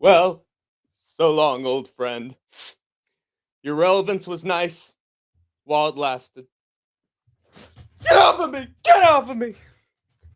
Well, so long, old friend. Your relevance was nice while it lasted. Get off of me! Get off of me!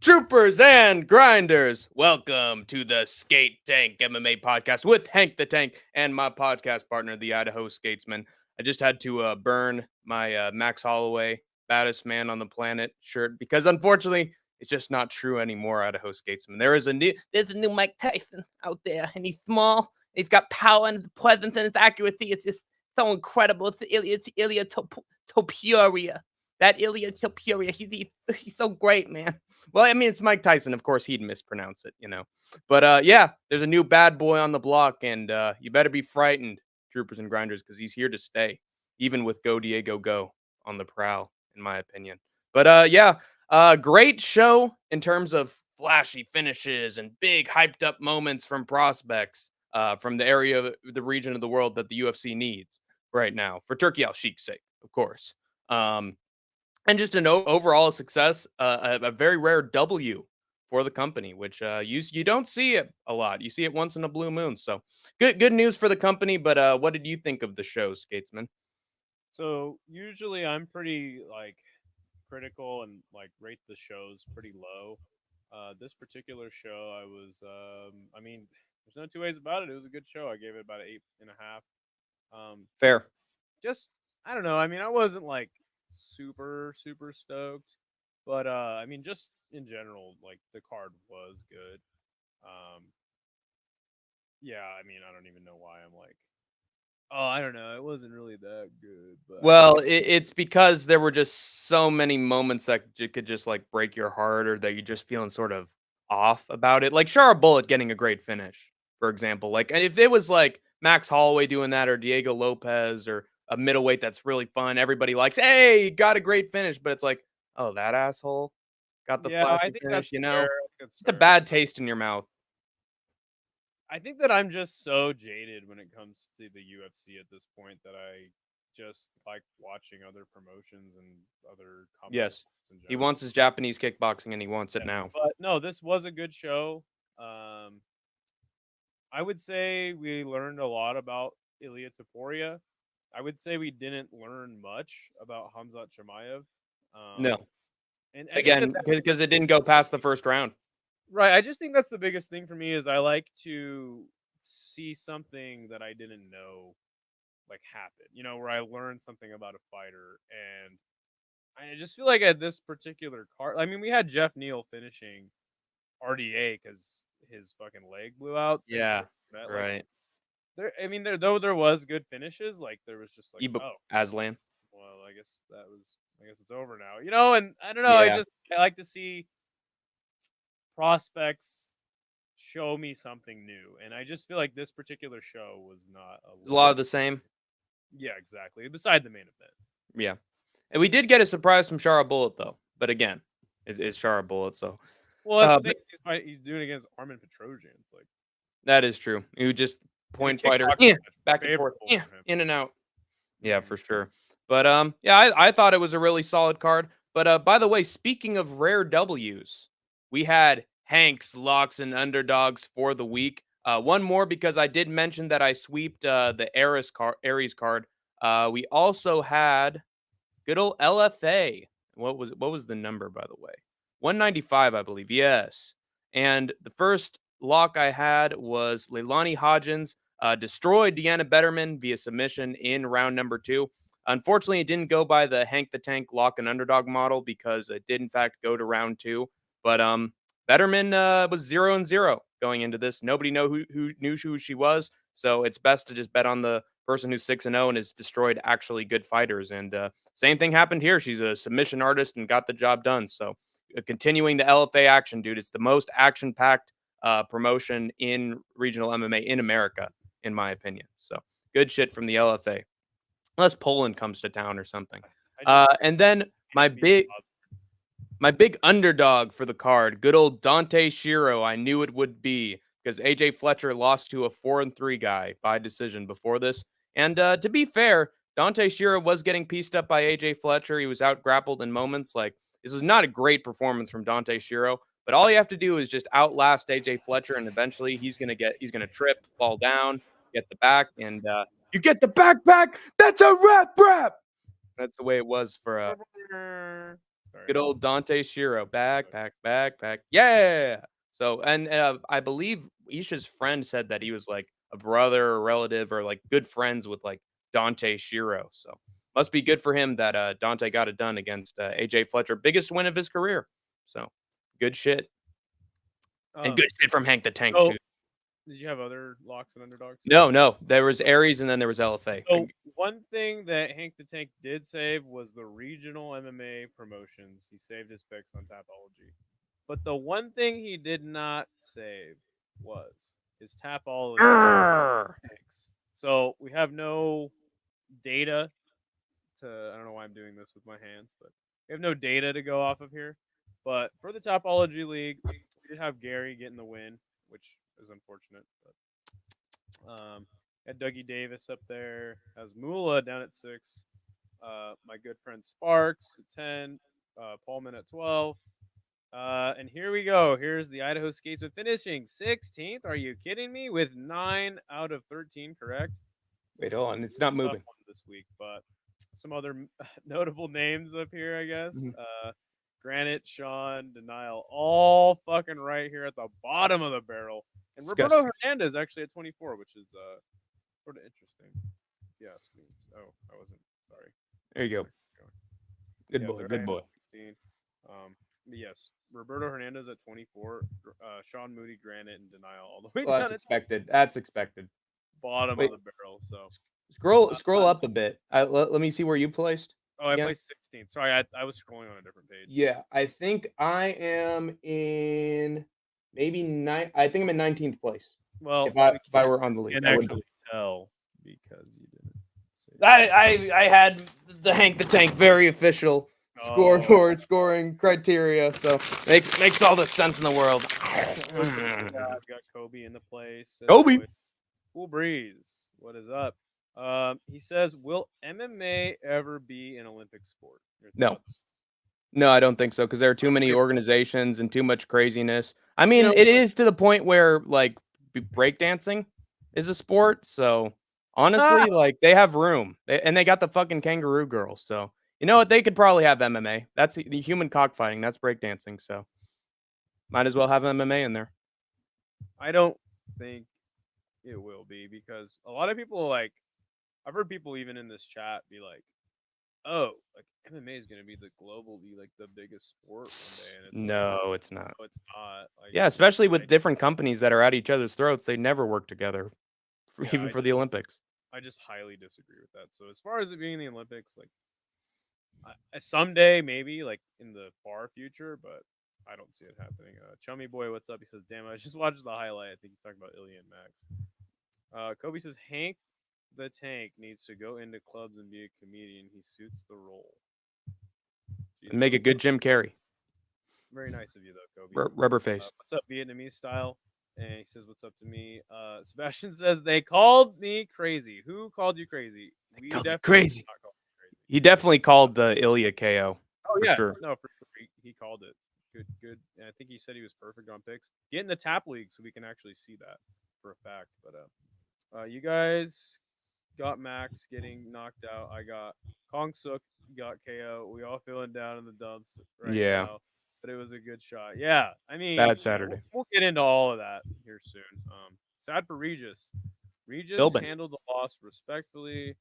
Troopers and grinders, welcome to the Skate Tank MMA podcast with Hank the Tank and my podcast partner, the Idaho Skatesman. I just had to burn my Max Holloway, baddest man on the planet shirt because unfortunately it's just not true anymore, Idaho Skatesman. There's a new Mike Tyson out there, and he's small. He's got power and presence, and his accuracy is just so incredible. It's Ilya Topuria. That Ilya Topuria, he's so great, man. Well, I mean, it's Mike Tyson. Of course, he'd mispronounce it, you know. But yeah, there's a new bad boy on the block, and you better be frightened, troopers and grinders, because he's here to stay, even with Go Diego Go on the prowl, in my opinion. But yeah, great show in terms of flashy finishes and big hyped up moments from prospects from the area, the region of the world that the UFC needs right now for Turkey Al Sheikh's sake, of course. And just an overall success, a very rare W for the company, which you don't see it a lot. You see it once in a blue moon. So good news for the company. But what did you think of the show, Skatesman? So usually I'm pretty critical and rate the shows pretty low. This particular show, I mean, there's no two ways about it. It was a good show. I gave it about an 8.5. Fair. Just I don't know. I mean, I wasn't super stoked, but I mean, just in general, the card was good. Um, yeah, I mean, I don't even know why I'm oh, I don't know. It wasn't really that good, but I Well, it's because there were just so many moments that could just like break your heart, or that you're just feeling sort of off about it. Like Shara Bullet getting a great finish, for example. Like, and if it was like Max Holloway doing that, or Diego Lopez, or a middleweight that's really fun, everybody likes, hey, got a great finish. But it's like, oh, that asshole got the yeah, I flashy think finish, that's you fair. know? I think that's Just a fair. bad taste in your mouth. I think that I'm just so jaded when it comes to the UFC at this point that I just like watching other promotions and other combat Yes. sports in He general. wants his Japanese kickboxing, and he wants it Yeah, now. but no, this was a good show. Um, I would say we learned a lot about Ilya Taporia. I would say we didn't learn much about Hamzat Chimaev. Um, No. and I think that Again, that's because it didn't go past the first round. right. I just think that's the biggest thing for me is I like to see something that I didn't know happen. You know, where I learned something about a fighter, and I just feel like at this particular card, I mean, we had Jeff Neal finishing RDA because his fucking leg blew out. Same thing Yeah. with that. Right. There was good finishes. There was just Ibo oh, Aslan. well, I guess it's over now. You know, and I don't know. Yeah. I like to see prospects show me something new, and I just feel like this particular show was not a A lot little. of the same. Yeah, exactly. Beside the main event. Yeah. And we did get a surprise from Shara Bullet, though. But again, it's Shara Bullet. So Well, that's the thing. but He's doing against Armin Petrosian. It's that is true. You just in a point fighter, kickboxing yeah, match, back and forth, favorable yeah, for him. in and out. Yeah, Mhm. for sure. But yeah, I thought it was a really solid card. But by the way, speaking of rare W's, we had Hanks, locks, and underdogs for the week. One more because I did mention that I sweeped the Aries card. We also had good old LFA. What was the number, by the way? 195, I believe. Yes. And the first lock I had was Leilani Hodgins destroyed Deanna Betterman via submission in round number 2. Unfortunately, it didn't go by the Hank the Tank lock and underdog model because it did in fact go to round 2. But Betterman was 0-0 going into this. Nobody who knew who she was, so it's best to just bet on the person who's 6-0 and has destroyed actually good fighters. And same thing happened here. She's a submission artist and got the job done. So continuing the LFA action, dude. It's the most action-packed promotion in regional MMA in America, in my opinion. So good shit from the LFA. Unless Poland comes to town or something. I just And then my can't be big bothered. my big underdog for the card, good old Dante Shiro. I knew it would be because AJ Fletcher lost to a 4-3 guy by decision before this. And to be fair, Dante Shiro was getting pieced up by AJ Fletcher. He was out grappled in moments. Like, this was not a great performance from Dante Shiro, But all you have to do is just outlast AJ Fletcher, and eventually he's gonna trip, fall down, get the back, and you get the backpack. That's a rap. That's the way it was for good old Dante Shiro. Backpack. Yeah. So, and I believe Isha's friend said that he was like a brother or relative or like good friends with like Dante Shiro. So must be good for him that Dante got it done against AJ Fletcher. Biggest win of his career. So good shit. And good shit from Hank the Tank, too. Did you have other locks and underdogs? No. There was Aries and then there was LFA. So one thing that Hank the Tank did save was the regional MMA promotions. He saved his picks on Tapology. But the one thing he did not save was his Tapology picks. So we have no data I don't know why I'm doing this with my hands, but we have no data to go off of here. But for the Tapology League, we did have Gary getting the win, which is unfortunate. But had Dougie Davis up there, has Mula down at 6, my good friend Sparks at 10, Paulman at 12. And here we go. Here's the Idaho Skatesman finishing 16th. Are you kidding me? With 9 out of 13 correct. Wait, hold on. It's not moving this week, but some other notable names up here, I guess. Granite, Sean, Denial, all fucking right here at the bottom of the barrel. And Roberto Hernandez actually at 24, which is sort of interesting. Yes. Oh, I wasn't. Sorry. There you go. Good boy. 16. Yes, Roberto Hernandez at 24, Sean Moody, Granite, and Denial all the way down. That's expected. That's expected. Bottom of the barrel. So scroll up a bit. Let me see where you placed. Oh, I placed 16th. Sorry, I was scrolling on a different page. Yeah, I think I am in maybe 9. I think I'm in 19th place. Well, if I were on the league, I can actually tell because you didn't. I had the Hank the Tank very official scoreboard scoring criteria, so makes all the sense in the world. I've got Kobe in the place. Kobe. Cool Breeze. What is up? He says, will MMA ever be an Olympic sport? No, I don't think so, because there are too many organizations and too much craziness. I mean, it is to the point where, like, breakdancing is a sport, so honestly, like, they have room. And they got the fucking kangaroo girls, so you know what? They could probably have MMA. That's the human cockfighting. That's breakdancing, so might as well have MMA in there. I don't think it will be, because a lot of people, like, I've heard people even in this chat be like, oh, like MMA is going to be like the biggest sport one day. And it's no, it's not. No, it's not. Like, yeah, especially with different companies that are at each other's throats. They never work together, even for the Olympics. I just highly disagree with that. So as far as it being the Olympics, like someday, maybe like in the far future, but I don't see it happening. Chummy Boy, what's up? He says, damn, I just watched the highlight. I think he's talking about Ilya and Max. Kobe says, Hank the Tank needs to go into clubs and be a comedian. He suits the role. And make a good Jim Carrey. Very nice of you, though, Kobe. Rubber face. What's up, Vietnamese style? And he says, what's up to me? Sebastian says, they called me crazy. Who called you crazy? We definitely crazy. Not called me crazy. He definitely called the Ilya KO. Oh, yeah. Sure. No, for sure. He called it. Good. And I think he said he was perfect on picks. Get in the tap league so we can actually see that for a fact. But you guys got Max getting knocked out. I got Kong Sook got KO. We all feeling down in the dumps right now. But it was a good shot. Yeah, I mean, bad Saturday. We'll get into all of that here soon. Sad for Regis. Regis handled the loss respectfully.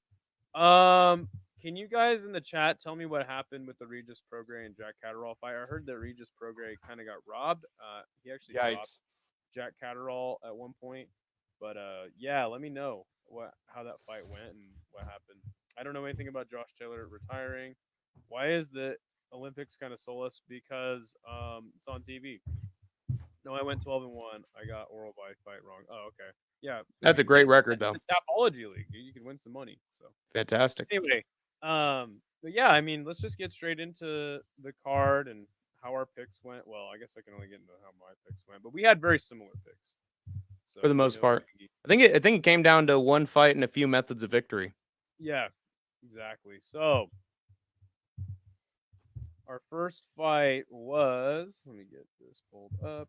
Can you guys in the chat tell me what happened with the Regis Prograis and Jack Catterall fight? I heard that Regis Prograis kind of got robbed. He actually dropped Jack Catterall at one point. But yeah, let me know how that fight went and what happened. I don't know anything about Josh Taylor retiring. Why is the Olympics kind of soulless? Because it's on TV. No, I went 12-1. I got oral fight wrong. Oh, okay. Yeah, that's a great record, though. The Tapology League, you can win some money. So fantastic. Anyway, but yeah, I mean, let's just get straight into the card and how our picks went. Well, I guess I can only get into how my picks went, but we had very similar picks. So, for the most part, I think it came down to one fight and a few methods of victory. Yeah, exactly. So Our first fight was. Let me get this pulled up.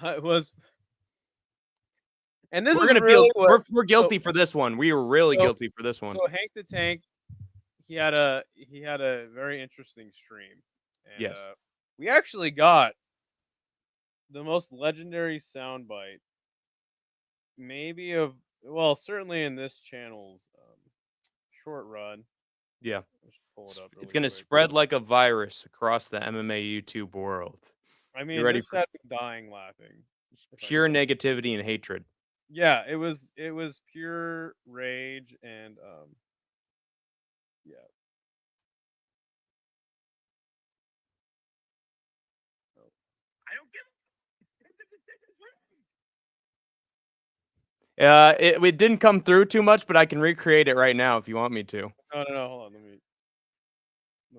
It was, and this We're is gonna really feel what. we're guilty for this one. We were really So, guilty for this one. so Hank the Tank, he had a very interesting stream, and Yes. we actually got the most legendary soundbite, maybe certainly in this channel's short run. Yeah. Let's pull it up. It's really gonna quick. spread like a virus across the MMA YouTube world. I You mean, ready this for had me dying laughing. if I pure can- negativity and hatred? Yeah, it was pure rage and yeah. Oh. I don't give It didn't come through too much, but I can recreate it right now if you want me to. No, hold on. Let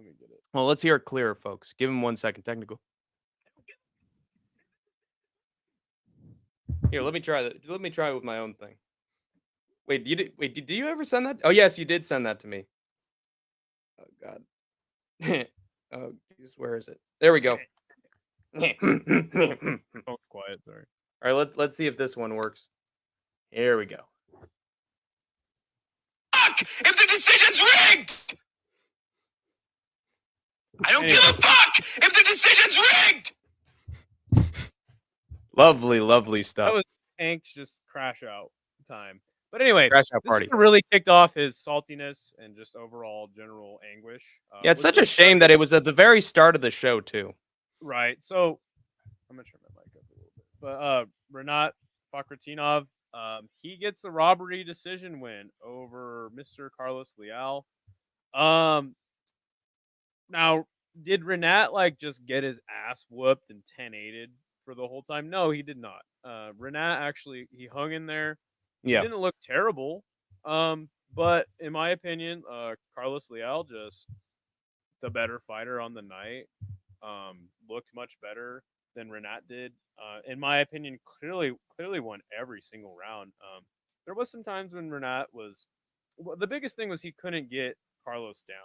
me get it. Well, let's hear it clearer, folks. Give him 1 second. Technical. Here, let me try that. Let me try it with my own thing. Wait, did you ever send that? Oh, yes, you did send that to me. Oh God. Oh, Jesus, where is it? There we go. All Oh, quiet. Sorry. right, let's see if this one works. Here we go. Fuck if the decision's rigged. I don't give a fuck if the decision's rigged. Lovely, lovely stuff. That was Hank's just crash out time. But anyway, Crash out this party. really kicked off his saltiness and just overall general anguish. Yeah, it's with such a the shame that it was at the very start of the show too. Right. So I'm gonna turn my mic up a little bit. But Rinat Fakhratinov, he gets the robbery decision win over Mr. Carlos Leal. Now, did Rinat like just get his ass whooped and 10-8'd for the whole time? No, he did not. Rinat actually he hung in there. Yeah. He didn't look terrible. But in my opinion, Carlos Leal just the better fighter on the night. Looked much better than Rinat did. In my opinion, clearly won every single round. There was some times when Rinat was the biggest thing was he couldn't get Carlos down,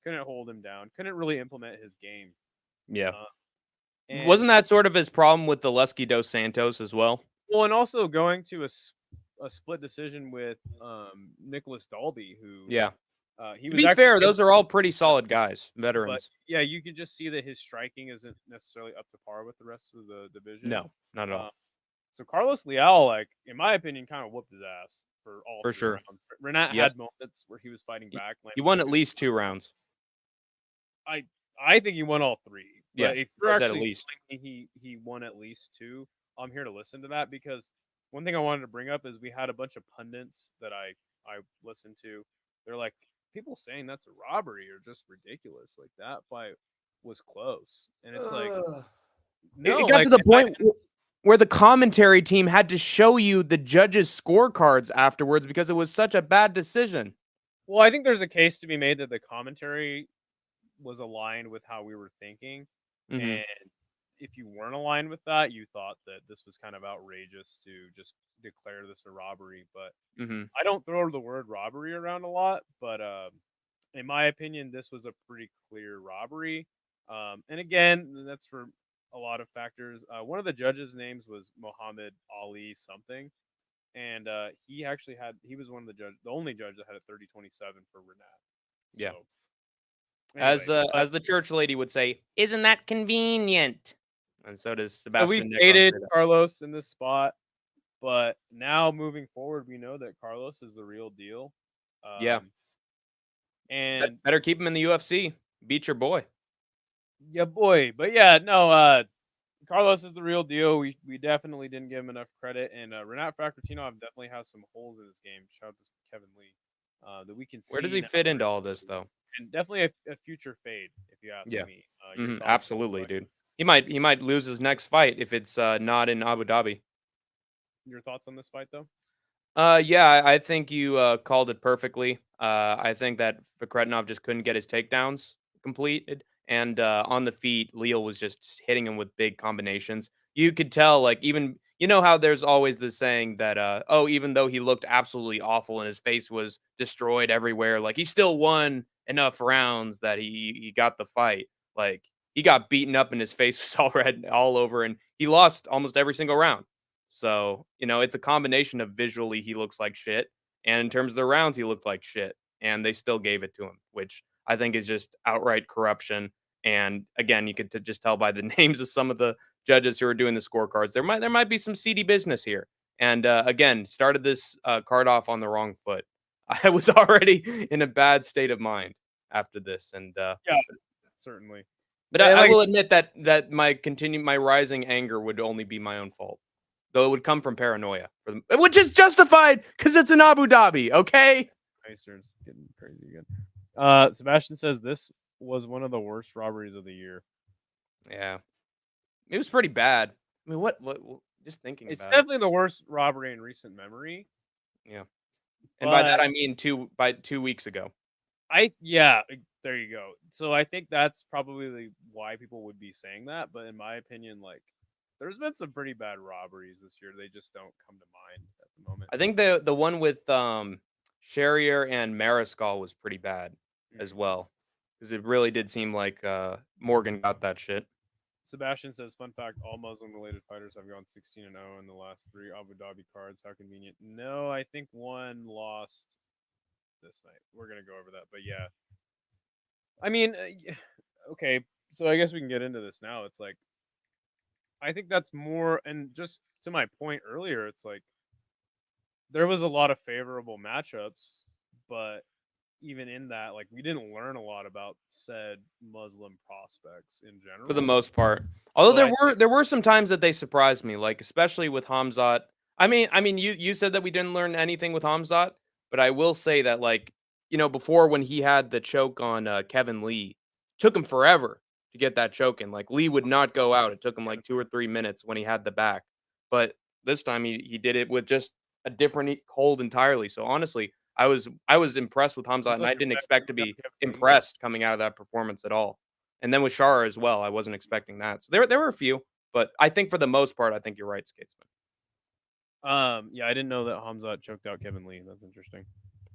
couldn't hold him down, couldn't really implement his game. Yeah. And, Wasn't that sort of his problem with the Lusky dos Santos as well? Well, and also going to a split decision with Nicholas Dalby, who Yeah. he To was be fair, those are all pretty solid guys, veterans. But yeah, you could just see that his striking isn't necessarily up to par with the rest of the division. No, not at all. So Carlos Leal, like in my opinion, kind of whooped his ass for all For three sure. rounds. Rinat Yep. had moments where he was fighting back. He won at least 2 rounds. I think he won all three. But Yeah, if you're I said at actually least. telling me he won at least 2, I'm here to listen to that because one thing I wanted to bring up is we had a bunch of pundits that I listened to. They're like, people saying that's a robbery are just ridiculous. Like that fight was close, and it's like no, it got to the point where the commentary team had to show you the judges' scorecards afterwards because it was such a bad decision. Well, I think there's a case to be made that the commentary was aligned with how we were thinking, and if you weren't aligned with that, you thought that this was kind of outrageous to just declare this a robbery. But I don't throw the word robbery around a lot, but in my opinion, this was a pretty clear robbery. And again, that's for a lot of factors. One of the judges' names was Muhammad Ali something, and he was one of the only judge that had a 30-27 for Rinat. So, Yeah. anyway, As the church lady would say, isn't that convenient? And so does Sebastian. So we Negron hated say that. Carlos in this spot, but now moving forward, we know that Carlos is the real deal. Yeah. And Better keep him in the UFC. Beat your boy. yeah, boy. But yeah, no, Carlos is the real deal. We definitely didn't give him enough credit, and Rinat Fakhratinov definitely has some holes in his game. Shout out to Kevin Lee. That we can see. Where does he fit into all this, though? And definitely a future fade, if you ask me. Your thoughts on Absolutely, the fight? dude. He might lose his next fight if it's not in Abu Dhabi. Your thoughts on this fight, though? Yeah, I think you called it perfectly. I think that Fakhratinov just couldn't get his takedowns completed, and on the feet, Leal was just hitting him with big combinations. You could tell, like, even you know how there's always the saying that even though he looked absolutely awful and his face was destroyed everywhere, like he still won enough rounds that he got the fight. Like, he got beaten up and his face was all red all over, and he lost almost every single round. So, it's a combination of visually he looks like shit, and in terms of the rounds, he looked like shit, and they still gave it to him, which I think is just outright corruption. And again, you could just tell by the names of some of the judges who are doing the scorecards. There might be some seedy business here. And again, started this card off on the wrong foot. I was already in a bad state of mind after this, and Yeah, certainly. but And, I like, will admit that my rising anger would only be my own fault, though it would come from paranoia, which is justified because it's in Abu Dhabi. Okay. Pacers getting crazy again. Sebastian says this was one of the worst robberies of the year. Yeah, it was pretty bad. I mean, what just thinking It's about it. definitely the worst robbery in recent memory. Yeah, and by that I But mean 2 weeks ago. there you go. So I think that's probably why people would be saying that. But in my opinion, like, there's been some pretty bad robberies this year. They just don't come to mind at the moment. I think the one with Sherrier and Mariscal was pretty bad as well, because it really did seem like Morgan got that shit. Sebastian says, fun fact, all Muslim-related fighters have gone 16-0 in the last 3 Abu Dhabi cards. How convenient. No, I think one lost this night. We're going to go over that. But yeah. I mean, okay, so I guess we can get into this now. It's like, I think that's more, and just to my point earlier, it's like, there was a lot of favorable matchups, but even in that, like, we didn't learn a lot about said Muslim prospects in general. For the most part. Although So there were some times that they surprised me, like especially with Hamzat. I mean, you said that we didn't learn anything with Hamzat, but I will say that, like, before, when he had the choke on Kevin Lee, took him forever to get that choke in. Like, Lee would not go out. It took him like 2 or 3 minutes when he had the back. But this time he did it with just a different hold entirely. So honestly, I was impressed with Hamzat, and I didn't expect to be impressed coming out of that performance at all. And then with Shara as well, I wasn't expecting that. So there were a few, but I think for the most part, I think you're right, Skatesman. yeah, I didn't know that Hamzat choked out Kevin Lee. That's interesting.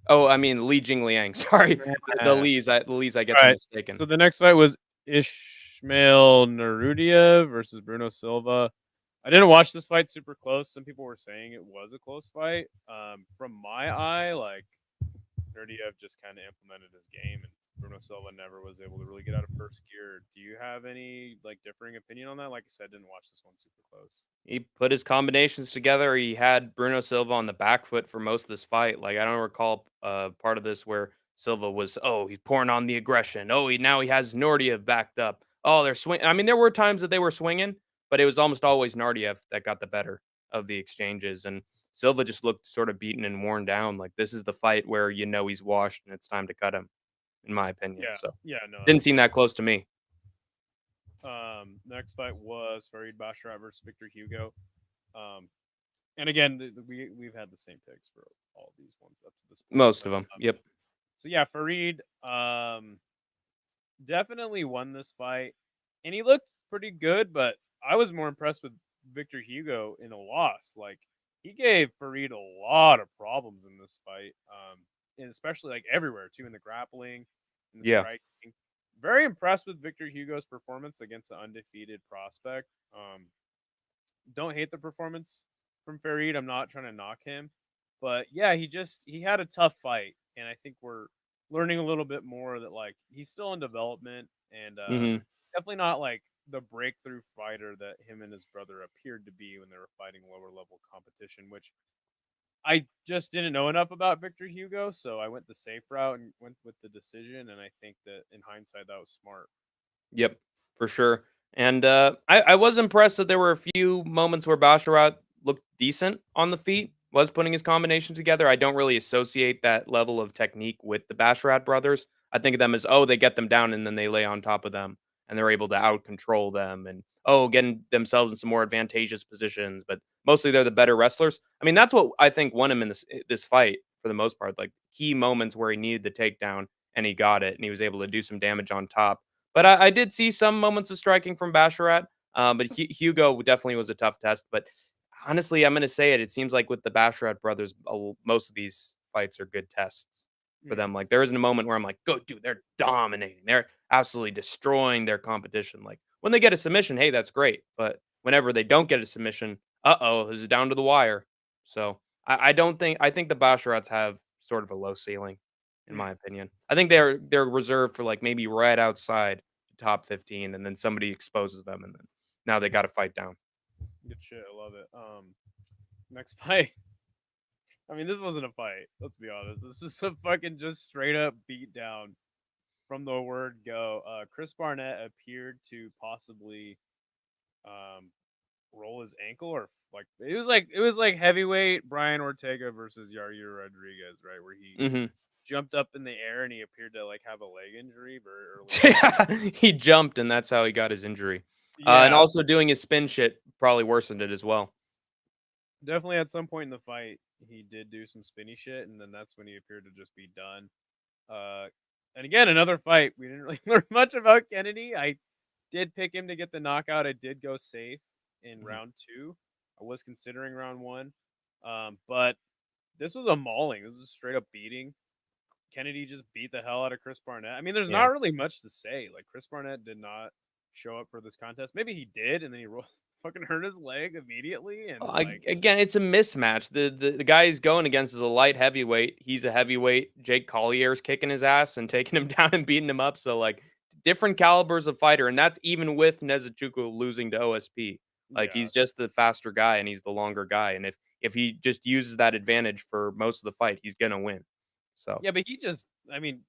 Oh, I mean Li Jingliang. Sorry, the Lees. I get them mistaken. So the next fight was Ishmael Narudia versus Bruno Silva. I didn't watch this fight super close. Some people were saying it was a close fight. From my eye, like, Narudia just kind of implemented his game, and Bruno Silva never was able to really get out of first gear. Do you have any, like, differing opinion on that? Like I said, didn't watch this one super close. He put his combinations together. He had Bruno Silva on the back foot for most of this fight. Like, I don't recall part of this where Silva was, he's pouring on the aggression. Now he has Nordiev backed up. Oh, they're swing. I mean, there were times that they were swinging, but it was almost always Nordiev that got the better of the exchanges. And Silva just looked sort of beaten and worn down. Like, this is the fight where he's washed and it's time to cut him, in my opinion. So No, didn't seem that close to me. Next fight was Farid Basharat versus Victor Hugo. And again, we've had the same picks for all these ones up to this point. Most of them. Yep. So yeah, Farid definitely won this fight, and he looked pretty good. But I was more impressed with Victor Hugo in a loss. Like, he gave Farid a lot of problems in this fight, and especially, like, everywhere too, in the grappling, in the striking. Very impressed with Victor Hugo's performance against an undefeated prospect. Don't hate the performance from Farid. I'm not trying to knock him, but yeah, he had a tough fight, and I think we're learning a little bit more that, like, he's still in development, and definitely not like the breakthrough fighter that him and his brother appeared to be when they were fighting lower level competition, which I just didn't know enough about Victor Hugo, so I went the safe route and went with the decision, and I think that in hindsight that was smart. Yep, for sure. And I was impressed that there were a few moments where Basharat looked decent on the feet, was putting his combination together. I don't really associate that level of technique with the Basharat brothers. I think of them as, they get them down and then they lay on top of them and they're able to out control them and, getting themselves in some more advantageous positions. But mostly they're the better wrestlers. I mean, that's what I think won him in this fight for the most part. Like, key moments where he needed the takedown and he got it and he was able to do some damage on top. But I did see some moments of striking from Basharat. But Hugo definitely was a tough test. But honestly, I'm going to say it. It seems like with the Basharat brothers, most of these fights are good tests. for them. Like, there isn't a moment where I'm like, "Go, dude, they're dominating. They're absolutely destroying their competition." Like, when they get a submission, hey, that's great. But whenever they don't get a submission, this is down to the wire. So I don't think I think the Basharats have sort of a low ceiling, in my opinion. I think they're reserved for like maybe right outside the top 15, and then somebody exposes them, and then now they got to fight down. Good shit. I love it. Next fight. I mean, this wasn't a fight. Let's be honest. This is a fucking just straight up beat down from the word go. Chris Barnett appeared to possibly um roll his ankle, or like it was like heavyweight Brian Ortega versus Yair Rodriguez, right? Where he Hmm. jumped up in the air and he appeared to like have a leg injury or Yeah, he jumped, and that's how he got his injury. And yeah, also doing his spin shit probably worsened it as well. definitely at some point in the fight he did do some spinny shit, and then that's when he appeared to just be done. Uh, and again, another fight. We didn't really learn much about Kennedy. I did pick him to get the knockout. I did go safe in Mhm. round 2. I was considering round 1, but this was a mauling. This was a straight up beating. Kennedy just beat the hell out of Chris Barnett. I mean, there's Yeah. not really much to say. Like, Chris Barnett did not show up for this contest. Maybe he did, and then he fucking hurt his leg immediately. And like, Again, it's a mismatch. The guy he's going against is a light heavyweight. He's a heavyweight. Jake Collier's kicking his ass and taking him down and beating him up. So like different calibers of fighter, and that's even with Nezuchuku losing to OSP. Like yeah, he's just the faster guy and he's the longer guy. And if he just uses that advantage for most of the fight, he's gonna win. So yeah, but he just, I mean,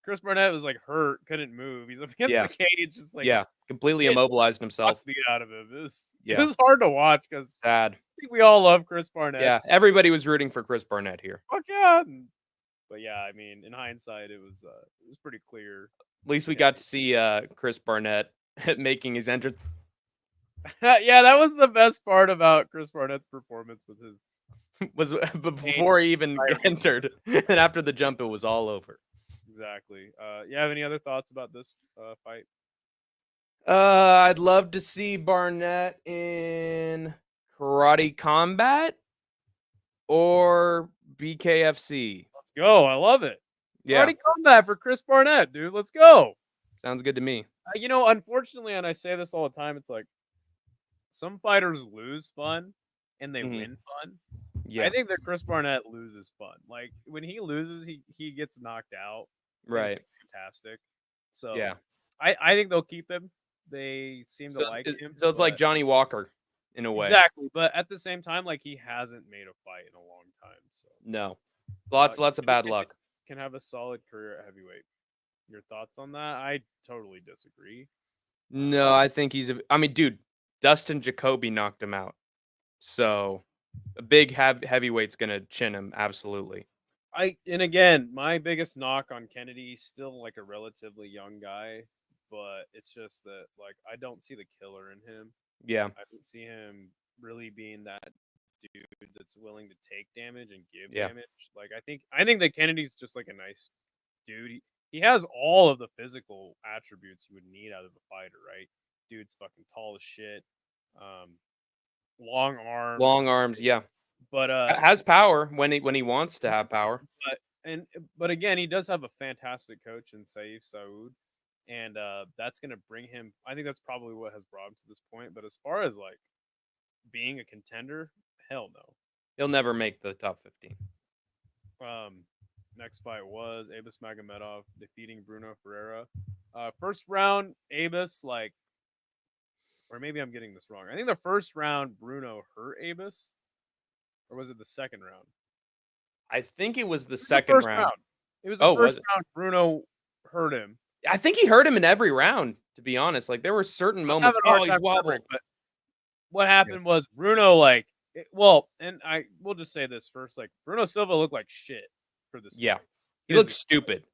Chris Barnett was like hurt, couldn't move. He's up against yeah, the cage, just like yeah, completely getting immobilized the fuck himself. beat out of him. It Yeah, was hard to watch because sad. I think we all love Chris Barnett. Yeah, everybody was rooting for Chris Barnett here. Fuck yeah! But yeah, I mean, in hindsight, it was pretty clear. At least we Yeah, got to see Chris Barnett making his entrance. yeah, that was the best part about Chris Barnett's performance was his Was before he even entered, and after the jump, it was all over. exactly. You have any other thoughts about this fight? I'd love to see Barnett in Karate Combat or BKFC. Let's go! I love it. Yeah, Karate Combat for Chris Barnett, dude. Let's go. sounds good to me. Unfortunately, and I say this all the time, it's like some fighters lose fun and they Mhm. win fun. Yeah, I think that Chris Barnett loses fun. Like when he loses, he gets knocked out. And right. it's fantastic. So Yeah. I think they'll keep him. They seem to So, like him. so it's like but- Johnny Walker in a way. exactly, but at the same time, like he hasn't made a fight in a long time. So No, lots of Kennedy bad luck. can have a solid career at heavyweight. Your thoughts on that? I totally disagree. No, I think I mean, dude, Dustin Jacoby knocked him out. So a big heavyweight's gonna chin him, absolutely. And again, my biggest knock on Kennedy, he's still like a relatively young guy, but it's just that like I don't see the killer in him. Yeah, I don't see him really being that dude that's willing to take damage and give Yeah. damage. Like I think that Kennedy's just like a nice dude. He has all of the physical attributes you would need out of a fighter, right? Dude's fucking tall as shit. Long arms. long arms. Yeah, But has power when he wants to have power. but again, he does have a fantastic coach in Saif Saud, and that's gonna bring him. I think that's probably what has brought him to this point. But as far as like being a contender, hell no. He'll never make the top 15. Next fight was Abus Magomedov defeating Bruno Ferreira. First round, Abus like, or maybe I'm getting this wrong. I think the first round Bruno hurt Abus, or was it the second round? I think it was the It was the second first round. It was the Oh, was first it? round. Bruno hurt him. I think he hurt him in every round. To be honest, like there were certain I'm moments. having a hard Oh, he's time wobbled. remembering, but what happened was Bruno like, and I will just say this first, like Bruno Silva looked like shit for this. Yeah, fight. he looked stupid.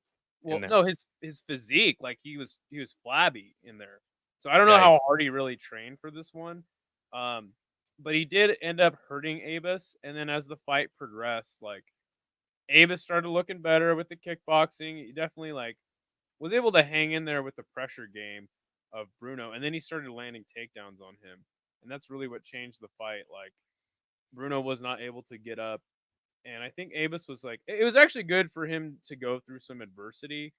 Well, there. no, his physique, like he was flabby in there. So I don't know Yeah, how he's- hard he really trained for this one. But he did end up hurting Abus, and then as the fight progressed, like Abus started looking better with the kickboxing. He definitely like was able to hang in there with the pressure game of Bruno, and then he started landing takedowns on him, and that's really what changed the fight. Like Bruno was not able to get up And I think Abus was like, it was actually good for him to go through some adversity,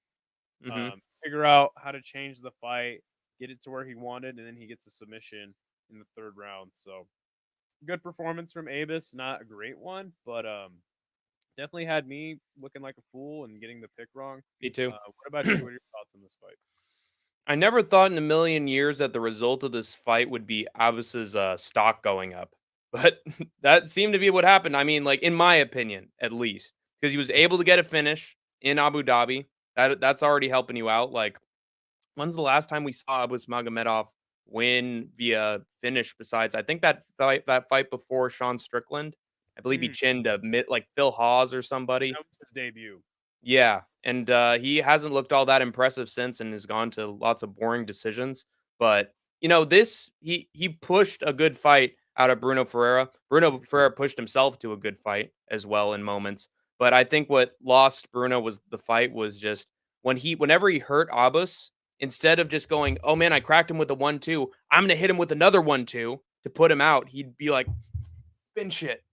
Hmm. figure out how to change the fight, get it to where he wanted, and then he gets a submission in the third round. So good performance from Abus, not a great one, but definitely had me looking like a fool and getting the pick wrong. Me too. What about you? What are your thoughts on this fight? I never thought in a million years that the result of this fight would be Abbas's stock going up, but that seemed to be what happened. I mean, like in my opinion, at least, because he was able to get a finish in Abu Dhabi. That's already helping you out. Like, when's the last time we saw Abbas Magomedov win via finish? Besides, I think that fight before Sean Strickland, I believe he Mm, chinned a like Phil Hawes or somebody. that was his debut. Yeah, and, he hasn't looked all that impressive since and has gone to lots of boring decisions, but, this he pushed a good fight out of Bruno Ferreira. Bruno Ferreira pushed himself to a good fight as well in moments, but I think what lost Bruno was the fight was just whenever he hurt Abus, instead of just going, "Oh, man, I cracked him with a 1-2, I'm gonna hit him with another 1-2 to put him out," he'd be like, "Spin shit."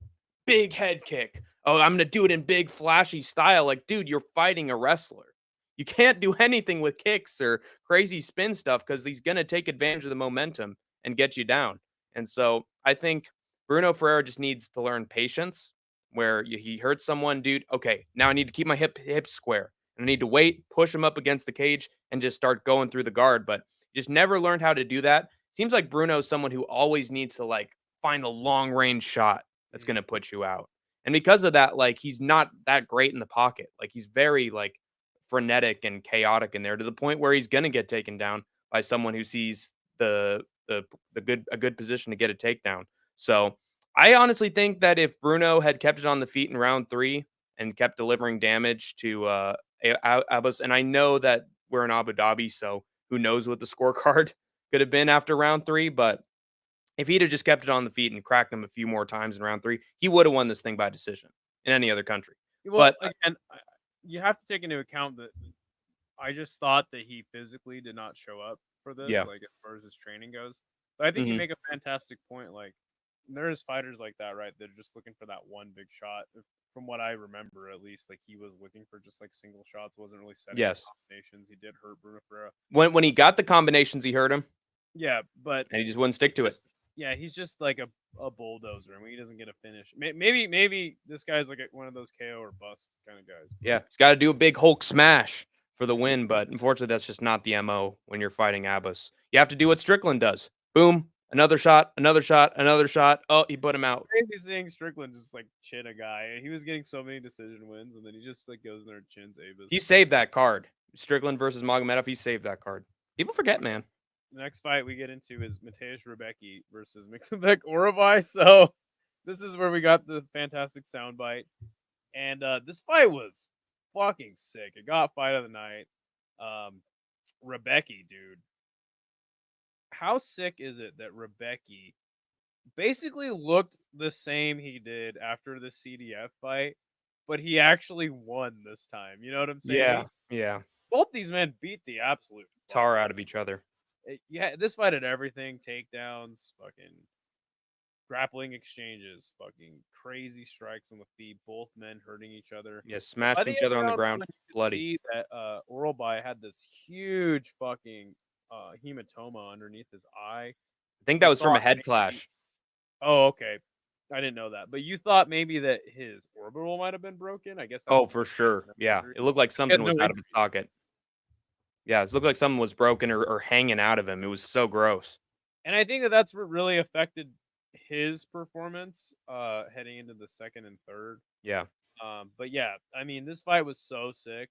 Big head kick. Oh, I'm gonna do it in big flashy style. Like, dude, you're fighting a wrestler. You can't do anything with kicks or crazy spin stuff because he's gonna take advantage of the momentum and get you down. And so I think Bruno Ferreira just needs to learn patience. Where he hurts someone, dude. Okay, now I need to keep my hips square, and I need to wait, push him up against the cage, and just start going through the guard. But just never learned how to do that. Seems like Bruno's someone who always needs to like find a long range shot that's Mm. gonna put you out. And because of that, like he's not that great in the pocket. Like he's very like frenetic and chaotic in there to the point where he's gonna get taken down by someone who sees the good position to get a takedown. So I honestly think that if Bruno had kept it on the feet in round 3 and kept delivering damage to Abbas, and I know that we're in Abu Dhabi, so who knows what the scorecard could have been after round 3, but if he'd have just kept it on the feet and cracked him a few more times in round 3, he would have won this thing by decision in any other country. Well, But again, you have to take into account that I just thought that he physically did not show up for this, yeah, like as far as his training goes. But I think you mhm, make a fantastic point. Like there's fighters like that, right? They're just looking for that one big shot. From what I remember, at least, like he was looking for just like single shots, wasn't really setting up yes. combinations. He did hurt Bruno Ferreira. When he got the combinations, he hurt him, Yeah, but and he just wouldn't stick to it. just yeah, he's just like a bulldozer. I mean, he doesn't get a finish. Maybe this guy's like one of those KO or bust kind of guys. Yeah, he's got to do a big Hulk smash for the win, but unfortunately, that's just not the MO when you're fighting Abbas. You have to do what Strickland does. Boom, another shot, another shot, another shot. Oh, he put him out. Crazy seeing Strickland just like chin a guy. He was getting so many decision wins, and then he just like goes in there and chins Avis. He saved that card. Strickland versus Magomedov, he saved that card. People forget, man. The next fight we get into is Mateusz Rebecki versus Mixabek Orobai. So this is where we got the fantastic soundbite, and this fight was fucking sick. It got fight of the night. Rebecki, dude, how sick is it that Rebecki basically looked the same he did after the CDF fight, but he actually won this time. You know what I'm saying? Yeah, yeah. Both these men beat the absolute fuck Tar out of each other. yeah, this fight had everything: takedowns, fucking grappling exchanges, fucking crazy strikes on the feet, both men hurting each other. Yeah, By smashed the each end other of on the round ground. one, you could Bloody. see that Oralbai had this huge fucking hematoma underneath his eye. I think that You was from a thought head maybe clash. Oh, okay. I didn't know that. But you thought maybe that his orbital might have been broken? I guess that's Oh, the for first time sure. I've Yeah, injury. it looked like He had something no was out of injury. his socket. Yeah, it looked like something was broken or hanging out of him. It was so gross. And I think that that's what really affected his performance heading into the second and third. Yeah. But yeah, I mean, this fight was so sick.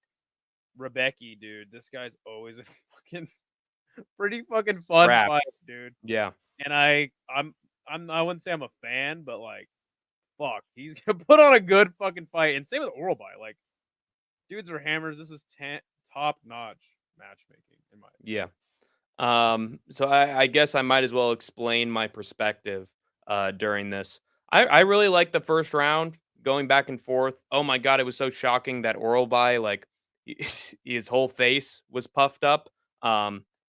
Rebecki, dude, this guy's always a fucking pretty fucking fun Crap. fight, dude. Yeah. And I wouldn't say I'm a fan, but like, fuck, he's gonna put on a good fucking fight. And same with Oralbai, like, dudes are hammers. This is top notch matchmaking in my opinion. Yeah. So I guess I might as well explain my perspective during this. I really liked the first round going back and forth. Oh my god, it was so shocking that oral by like his whole face was puffed up.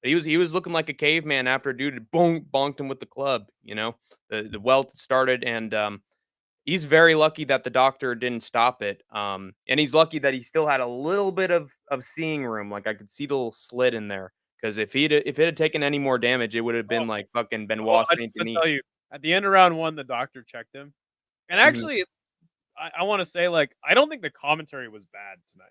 He was looking like a caveman after a dude had bonked him with the club. The welt started and He's very lucky that the doctor didn't stop it. And he's lucky that he still had a little bit of seeing room. Like I could see the little slit in there. Because if it had taken any more damage, it would have been Oh, like fucking well, Benoit I just Saint want to Denis. tell you, at the end of round 1, the doctor checked him. And Mhm. actually, I want to say, like, I don't think the commentary was bad tonight.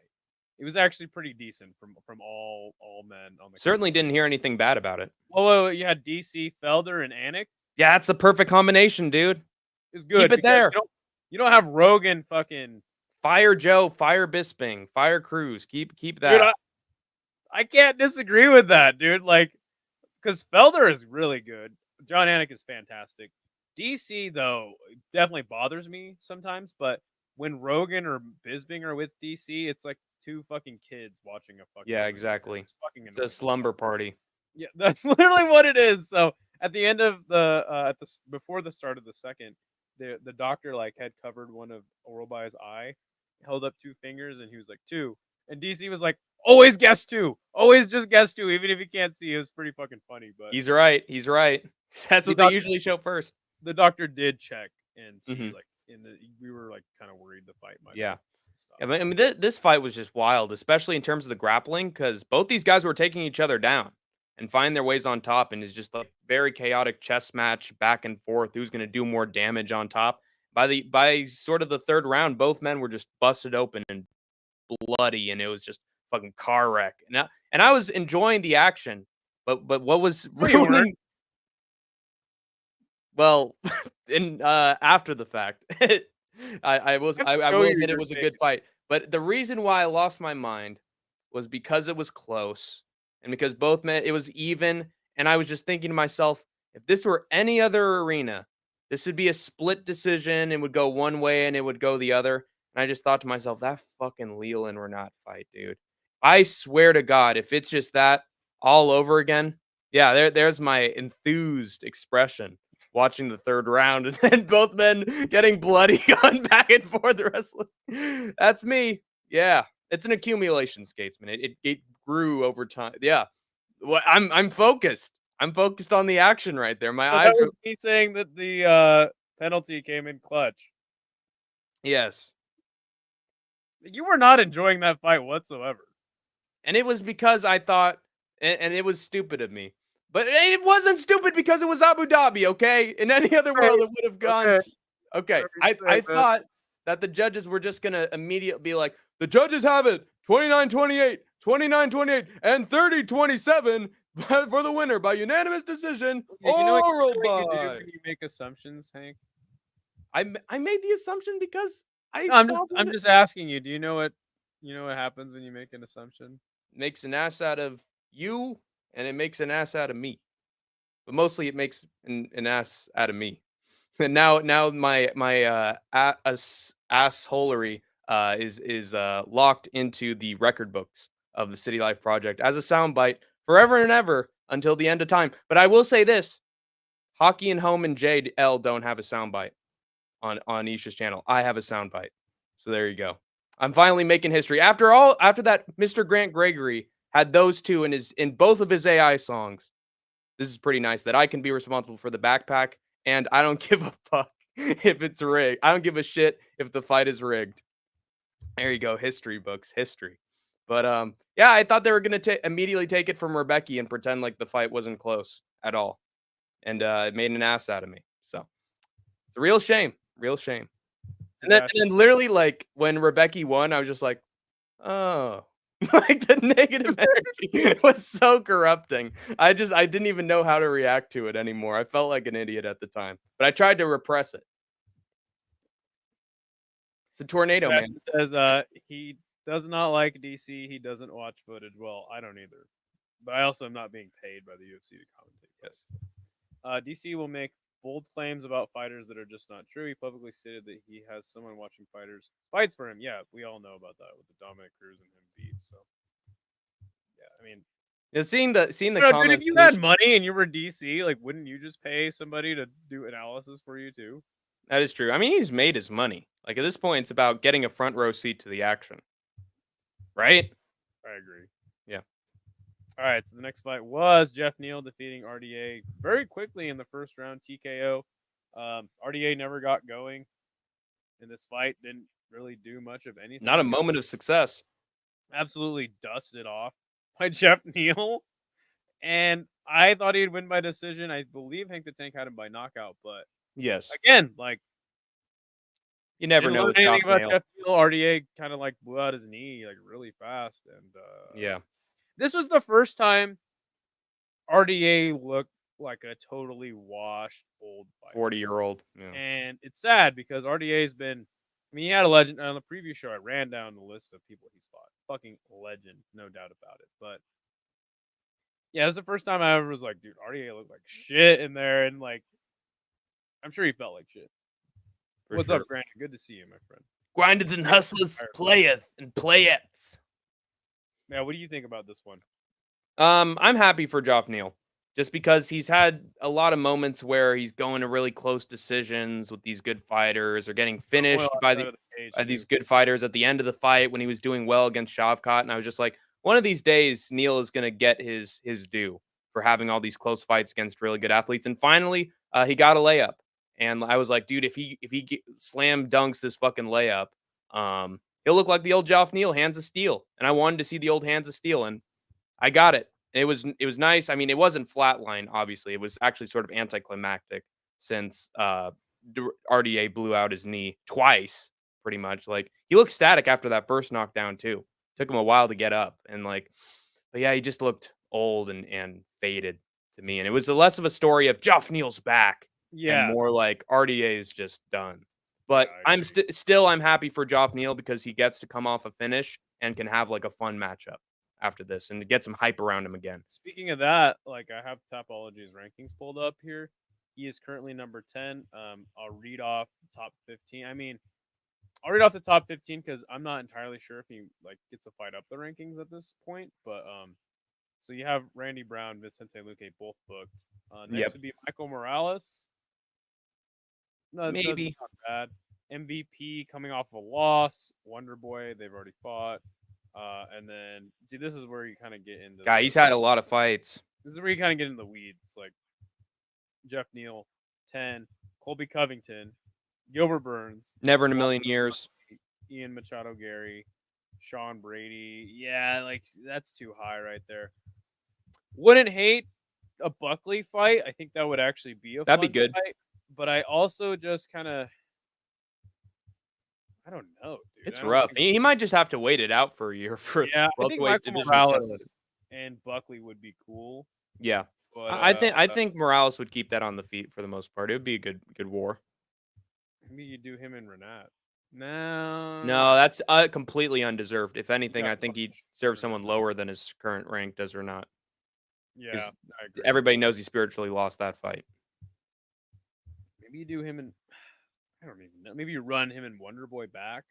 It was actually pretty decent from all men on the Certainly commentary. didn't hear anything bad about it. Well, you had DC, Felder, and Anik. Yeah, that's the perfect combination, dude. It's Keep good it because there. you don't have Rogan fucking Fire Joe, fire Bisping, fire Cruz. Keep dude. that. I can't disagree with that, dude. Like, because Felder is really good. John Anik is fantastic. DC though definitely bothers me sometimes, but when Rogan or Bisbing are with DC, it's like two fucking kids watching a fucking Yeah, ring. exactly. It's fucking It's a annoying. slumber party. Yeah, that's literally what it is. So at the end of before the start of the second, the doctor like had covered one of Oralbai's eye, held up 2 fingers, and he was like 2, and DC was like, always guess 2, always just guess 2, even if you can't see. It was pretty fucking funny, but He's right. He's right. That's the what they doctor, usually show first. the doctor did check and see Mhm. like we were like kind of worried the fight might Yeah. have stopped. I mean, this fight was just wild, especially in terms of the grappling, because both these guys were taking each other down and finding their ways on top, and it's just like very chaotic chess match back and forth. Who's going to do more damage on top? By sort of the third round, both men were just busted open and bloody, and it was just fucking car wreck. And I was enjoying the action, but what was No, you weren't. ruining? Well, in after the fact, I was I have to I show will you admit it your was a take. good fight, but the reason why I lost my mind was because it was close and because both men it was even, and I was just thinking to myself, if this were any other arena, this would be a split decision and would go one way and it would go the other. And I just thought to myself, that fucking Leal and Rinat fight, dude. I swear to God, if it's just that all over again, yeah, there's my enthused expression watching the third round and then both men getting bloody on back and forth wrestling. That's me. Yeah. It's an accumulation, Skatesman. It grew over time. Yeah. Well, I'm focused. I'm focused on the action right there. My So that eyes are was me saying that the penalty came in clutch. yes. You were not enjoying that fight whatsoever. And it was because I thought and it was stupid of me. But it wasn't stupid because it was Abu Dhabi, okay? In any other world it would have gone Okay. okay. Whatever you say, I man. thought that the judges were just going to immediately be like, "The judges have it. 29-28, 29-28, and 30-27 for the winner by unanimous decision. Okay, Oral you know what you do by." when you make assumptions, Hank? I made the assumption because I No, saw I'm that it just asking you. Do you know what happens when you make an assumption? makes an ass out of you and it makes an ass out of me. But mostly it makes an ass out of me. And now my assholery is locked into the record books of the City Life Project as a soundbite forever and ever until the end of time. But I will say this: Hockey and Home and JL don't have a soundbite on Isha's channel. I have a soundbite, so there you go. I'm finally making history after all. After that, Mr. Grant Gregory had those two in both of his AI songs. This is pretty nice that I can be responsible for the backpack, and I don't give a fuck if it's rigged. I don't give a shit if the fight is rigged. There you go, history books, history. But yeah, I thought they were gonna immediately take it from Rebecca and pretend like the fight wasn't close at all, and it made an ass out of me. So it's a real shame, real shame. And then literally, like when Rebecca won, I was just like, oh. Like the negative energy was so corrupting. I didn't even know how to react to it anymore. I felt like an idiot at the time, but I tried to repress it. It's a tornado, man. Says he does not like DC. He doesn't watch footage. Well, I don't either, but I also am not being paid by the UFC to commentate. Yes. DC will make bold claims about fighters that are just not true. He publicly stated that he has someone watching fights for him. Yeah, we all know about that with the Dominic Cruz and him beef. So yeah, I mean, Yeah, seeing the dude, comments. if you had money and you were DC, like, wouldn't you just pay somebody to do analysis for you too? That is true. I mean, he's made his money. Like at this point, it's about getting a front row seat to the action, right? I agree. Yeah. All right, so the next fight was Jeff Neal defeating RDA very quickly in the first round TKO. RDA never got going. in this fight. Didn't really do much of anything. Not a moment of success. Absolutely dusted off by Jeff Neal. And I thought he'd win by decision. I believe Hank the Tank had him by knockout. But Yes. again, like, You never didn't know learn with anything Chop about Nail. Jeff Neal. RDA kind of like blew out his knee like really fast. And Yeah. this was the first time RDA looked like a totally washed old fighter. 40-year-old. Yeah. And it's sad because RDA's been, I mean, he had a legend on the preview show. I ran down the list of people he's fought. Fucking legend, no doubt about it. But yeah, it was the first time I ever was like, dude, RDA looked like shit in there. And like, I'm sure he felt like shit. For What's sure. up, Grant? Good to see you, my friend. Grindeth and hustlers playeth and playeth. Yeah, what do you think about this one? I'm happy for Joff Neal. Just because he's had a lot of moments where he's going to really close decisions with these good fighters or getting finished by these good fighters at the end of the fight when he was doing well against Shavkat. And I was just like, one of these days, Neal is going to get his due for having all these close fights against really good athletes. And finally, he got a layup. And I was like, dude, if he slam dunks this fucking layup, he'll look like the old Joff Neal, hands of steel. And I wanted to see the old hands of steel, and I got it. It was nice. I mean, it wasn't flatline, obviously. It was actually sort of anticlimactic since RDA blew out his knee twice, pretty much. Like, he looked static after that first knockdown, too. Took him a while to get up. And, like, but yeah, he just looked old and faded to me. And it was less of a story of Joff Neal's back and more like RDA is just done. But Yeah, I'm still happy for Joff Neal because he gets to come off a finish and can have like a fun matchup after this and get some hype around him again. Speaking of that, like, I have Tapology's rankings pulled up here. He is currently number 10. I'll read off the top 15. I mean, I'll read off the top 15 because I'm not entirely sure if he like gets to fight up the rankings at this point. But so you have Randy Brown, Vicente Luque both booked. Next would be Michael Morales. No, Maybe. that's not bad. MVP coming off a loss. Wonder Boy, they've already fought. And then see, this is where you kind of get into. Guy, he's had a lot of fights. This is where you kind of get in the weeds. Like Jeff Neal, 10, Colby Covington, Gilbert Burns, Never in a million years. Ian Machado Gary, Sean Brady. Yeah, like that's too high right there. Wouldn't hate a Buckley fight. I think that would actually be That'd be good. Fight, but I also just kind of, I don't know, dude. It's rough. He might just have to wait it out for a year for I think Michael Morales and Buckley would be cool. Yeah, but I think Morales would keep that on the feet for the most part. It would be a good war. Maybe you do him and Rinat. No, that's completely undeserved. If anything, I think he serves someone lower than his current rank does or not. Yeah, I agree. Everybody knows he spiritually lost that fight. Maybe you do him and I don't even know. Maybe you run him and Wonder Boy back.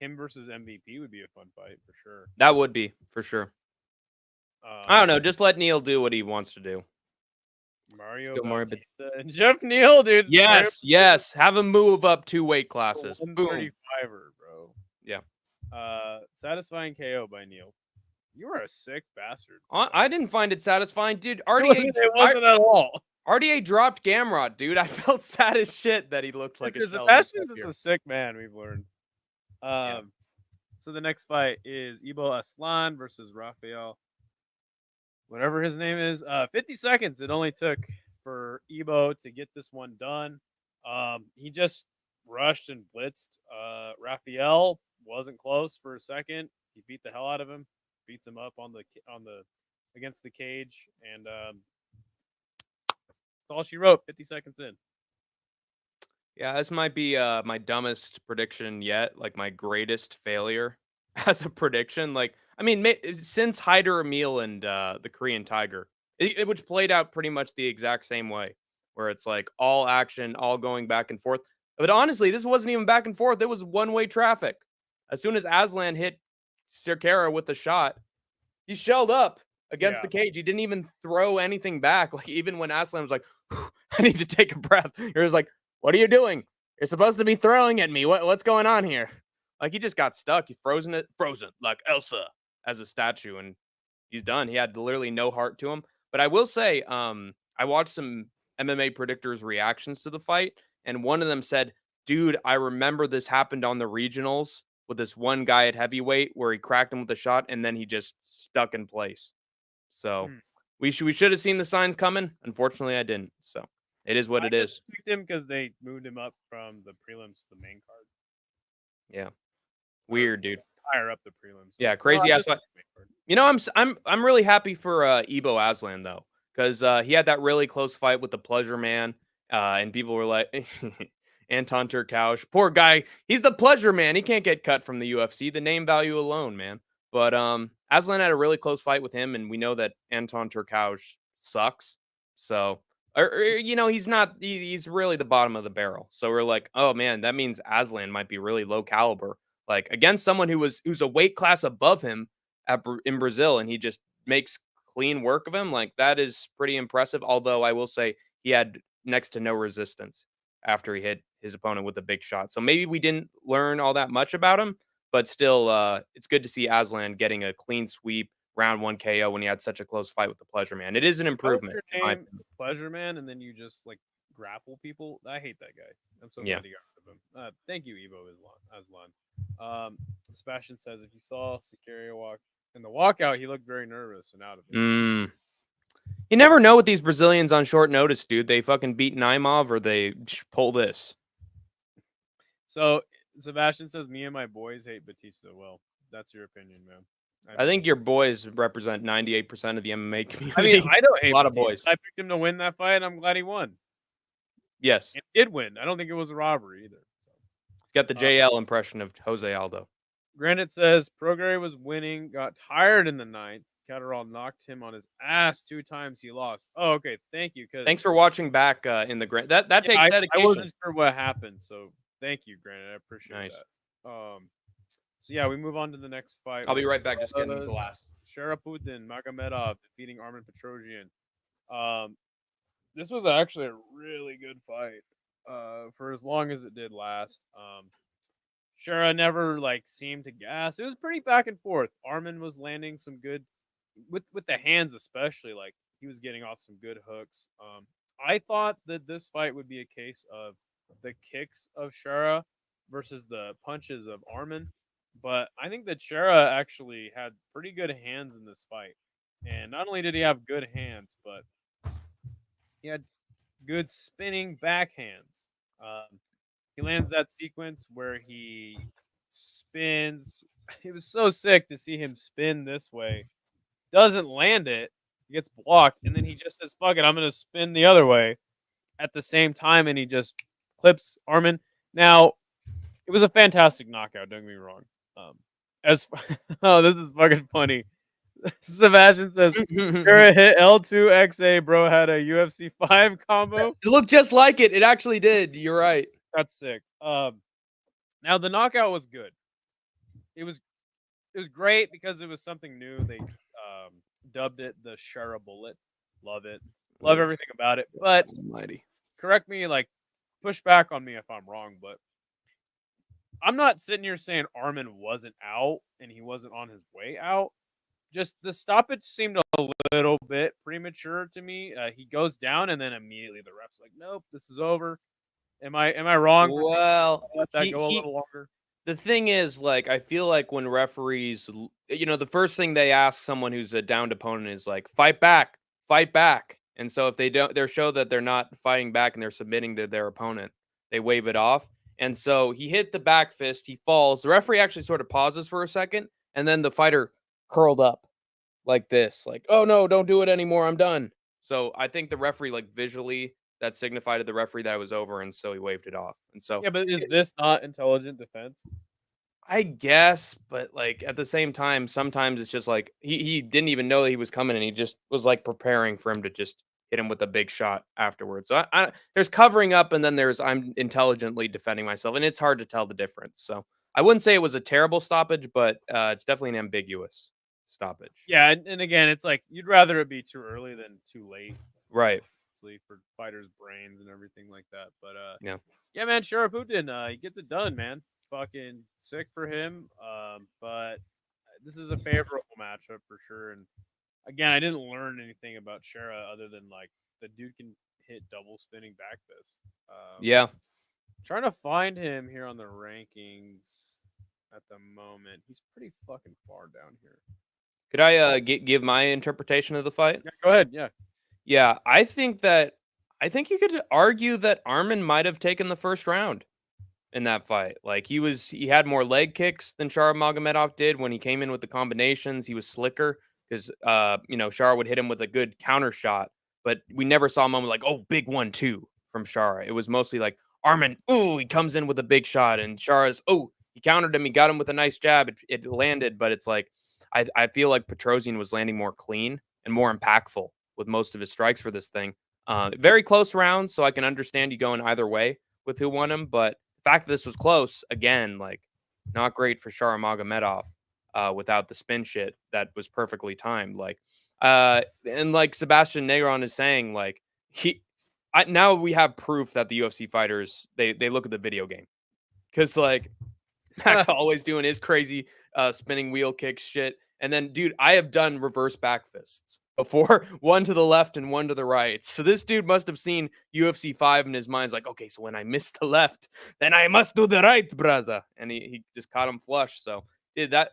Him versus MVP would be a fun fight for sure. That would be for sure. I don't know. Just let Neal do what he wants to do. Mario Bautista and Jeff Neal, dude. Yes. Have him move up 2 weight classes. 135er, bro. Yeah. Satisfying KO by Neal. You are a sick bastard. I didn't find it satisfying, dude. RDA, it wasn't at all. RDA dropped Gamrot, dude. I felt sad as shit that he looked like a Sebastian's is a sick man, we've learned. So the next fight is Ibo Aslan versus Rafael. Whatever his name is. 50 seconds it only took for Ibo to get this one done. He just rushed and blitzed. Rafael wasn't close for a second. He beat the hell out of him. Beats him up on the against the cage, and that's all she wrote. 50 seconds in. Yeah, this might be my dumbest prediction yet, like my greatest failure as a prediction. Like, I mean, since Hyder Emil and the Korean Tiger, which played out pretty much the exact same way, where it's like all action, all going back and forth. But honestly, this wasn't even back and forth. It was one-way traffic. As soon as Aslan hit Cerqueira with the shot, he shelled up against the cage. He didn't even throw anything back. Like, even when Aslan was like, I need to take a breath, he was like, what are you doing? You're supposed to be throwing at me. What's going on here? Like, he just got stuck. He frozen like Elsa as a statue, and he's done. He had literally no heart to him. But I will say, I watched some MMA predictors' reactions to the fight, and one of them said, dude, I remember this happened on the regionals with this one guy at heavyweight where he cracked him with a shot and then he just stuck in place. So Hmm. we should have seen the signs coming. Unfortunately, I didn't. So it is what I it just is. picked him because they moved him up from the prelims to the main card. Yeah, Or weird, dude. higher up the prelims. Yeah, No, crazy I ass. just picked the main card. You know, I'm really happy for Ibo Aslan though, because he had that really close fight with the Pleasure Man, and people were like, Anton Turkaush, poor guy, he's the Pleasure Man, he can't get cut from the UFC, the name value alone, man. But Aslan had a really close fight with him, and we know that Anton Turkaush sucks, so you know he's not he's really the bottom of the barrel. So we're like, oh man, that means Aslan might be really low caliber, like against someone who's a weight class above him in Brazil, and he just makes clean work of him. Like that is pretty impressive. Although I will say he had next to no resistance after he hit his opponent with a big shot. So maybe we didn't learn all that much about him, but still, it's good to see Aslan getting a clean sweep round 1 KO when he had such a close fight with the Pleasure Man. It is an Why was improvement. your In my name opinion. Pleasure Man, and then you just like grapple people? I hate that guy. I'm so Yeah. glad you got rid of him. Thank you, Ibo Aslan. Sebastian says if you saw Sicario walk in the walkout, he looked very nervous and out of it. Mm. You never know with these Brazilians on short notice, dude. They fucking beat Naimov or they pull this. So Sebastian says me and my boys hate Batista. Well, that's your opinion, man. I think your boys represent 98% of the MMA community. I mean, I don't hate a lot of Batista. boys. I picked him to win that fight, and I'm glad he won. Yes. It did win. I don't think it was a robbery either. So. Got the JL impression of Jose Aldo. Granite says Prograis was winning, got tired in the ninth. Catterall knocked him on his ass 2 times. He lost. Oh, okay. Thank you. Thanks for watching back in the Granite. That takes dedication. I wasn't sure what happened, so thank you, Granite. I appreciate Nice. that. So yeah, we move on to the next fight. I'll be right back. Just getting the glass. Sharaputin Magomedov defeating Armin Petrosian. This was actually a really good fight. For as long as it did last. Shara never like seemed to gas. It was pretty back and forth. Armin was landing some good with the hands, especially like he was getting off some good hooks. I thought that this fight would be a case of the kicks of Shara versus the punches of Armin, but I think that Shara actually had pretty good hands in this fight. And not only did he have good hands, but he had good spinning backhands. He lands that sequence where he spins. It was so sick to see him spin this way. Doesn't land it. He gets blocked, and then he just says, "Fuck it, I'm gonna spin the other way." At the same time, and he just clips Armin. Now, it was a fantastic knockout. Don't get me wrong. As oh, this is fucking funny. Sebastian says, "You're a hit L2XA, bro. Had a UFC 5 combo." It looked just like it. It actually did. You're right. That's sick. Now the knockout was good. It was great because it was something new. They dubbed it the Shara Bullet. Love it. Love everything about it. But Almighty. correct me, like push back on me if I'm wrong, but I'm not sitting here saying Armin wasn't out and he wasn't on his way out. Just the stoppage seemed a little bit premature to me. He goes down and then immediately the ref's like, "Nope, this is over." Am I wrong? Well, Let that go a little longer. The thing is, like, I feel like when referees, you know, the first thing they ask someone who's a downed opponent is like, fight back, fight back. And so if they don't, they show that they're not fighting back and they're submitting to their opponent, they wave it off. And so he hit the back fist, he falls. The referee actually sort of pauses for a second, and then the fighter curled up like this, like, oh no, don't do it anymore, I'm done. So I think the referee, like, visually, that signified to the referee that it was over, and so he waved it off. And so Yeah, but is this not intelligent defense? I guess, but like at the same time, sometimes it's just like he didn't even know that he was coming, and he just was like preparing for him to just hit him with a big shot afterwards. So there's covering up, and then there's I'm intelligently defending myself, and it's hard to tell the difference. So I wouldn't say it was a terrible stoppage, but it's definitely an ambiguous stoppage. Yeah, and again, it's like you'd rather it be too early than too late. Right. For fighters' brains and everything like that. But yeah, man, Sharaputin, he gets it done, man. Fucking sick for him. But this is a favorable matchup for sure. And again, I didn't learn anything about Shara other than like the dude can hit double spinning back fist. yeah. Trying to find him here on the rankings at the moment. He's pretty fucking far down here. Could I give my interpretation of the fight? Yeah, go ahead. Yeah. Yeah, I think you could argue that Armin might have taken the first round in that fight. Like he had more leg kicks than SharaMagomedov did when he came in with the combinations. He was slicker because Shara would hit him with a good counter shot, but we never saw a moment like, oh, big 1-2 from Shara. It was mostly like Armin, ooh, he comes in with a big shot, and Shara's, oh, he countered him, he got him with a nice jab. It landed, but it's like I feel like Petrosian was landing more clean and more impactful with most of his strikes for this thing. Very close rounds, so I can understand you going either way with who won him, but the fact that this was close, again, like not great for SharaMagomedov without the spin shit that was perfectly timed. Like, and like Sebastian Negron is saying, like now we have proof that the UFC fighters they look at the video game because like Max always doing his crazy spinning wheel kick shit. And then, dude, I have done reverse back fists before, one to the left and one to the right. So this dude must have seen UFC 5 in his mind's like, okay, so when I miss the left, then I must do the right, braza. And he just caught him flush. So I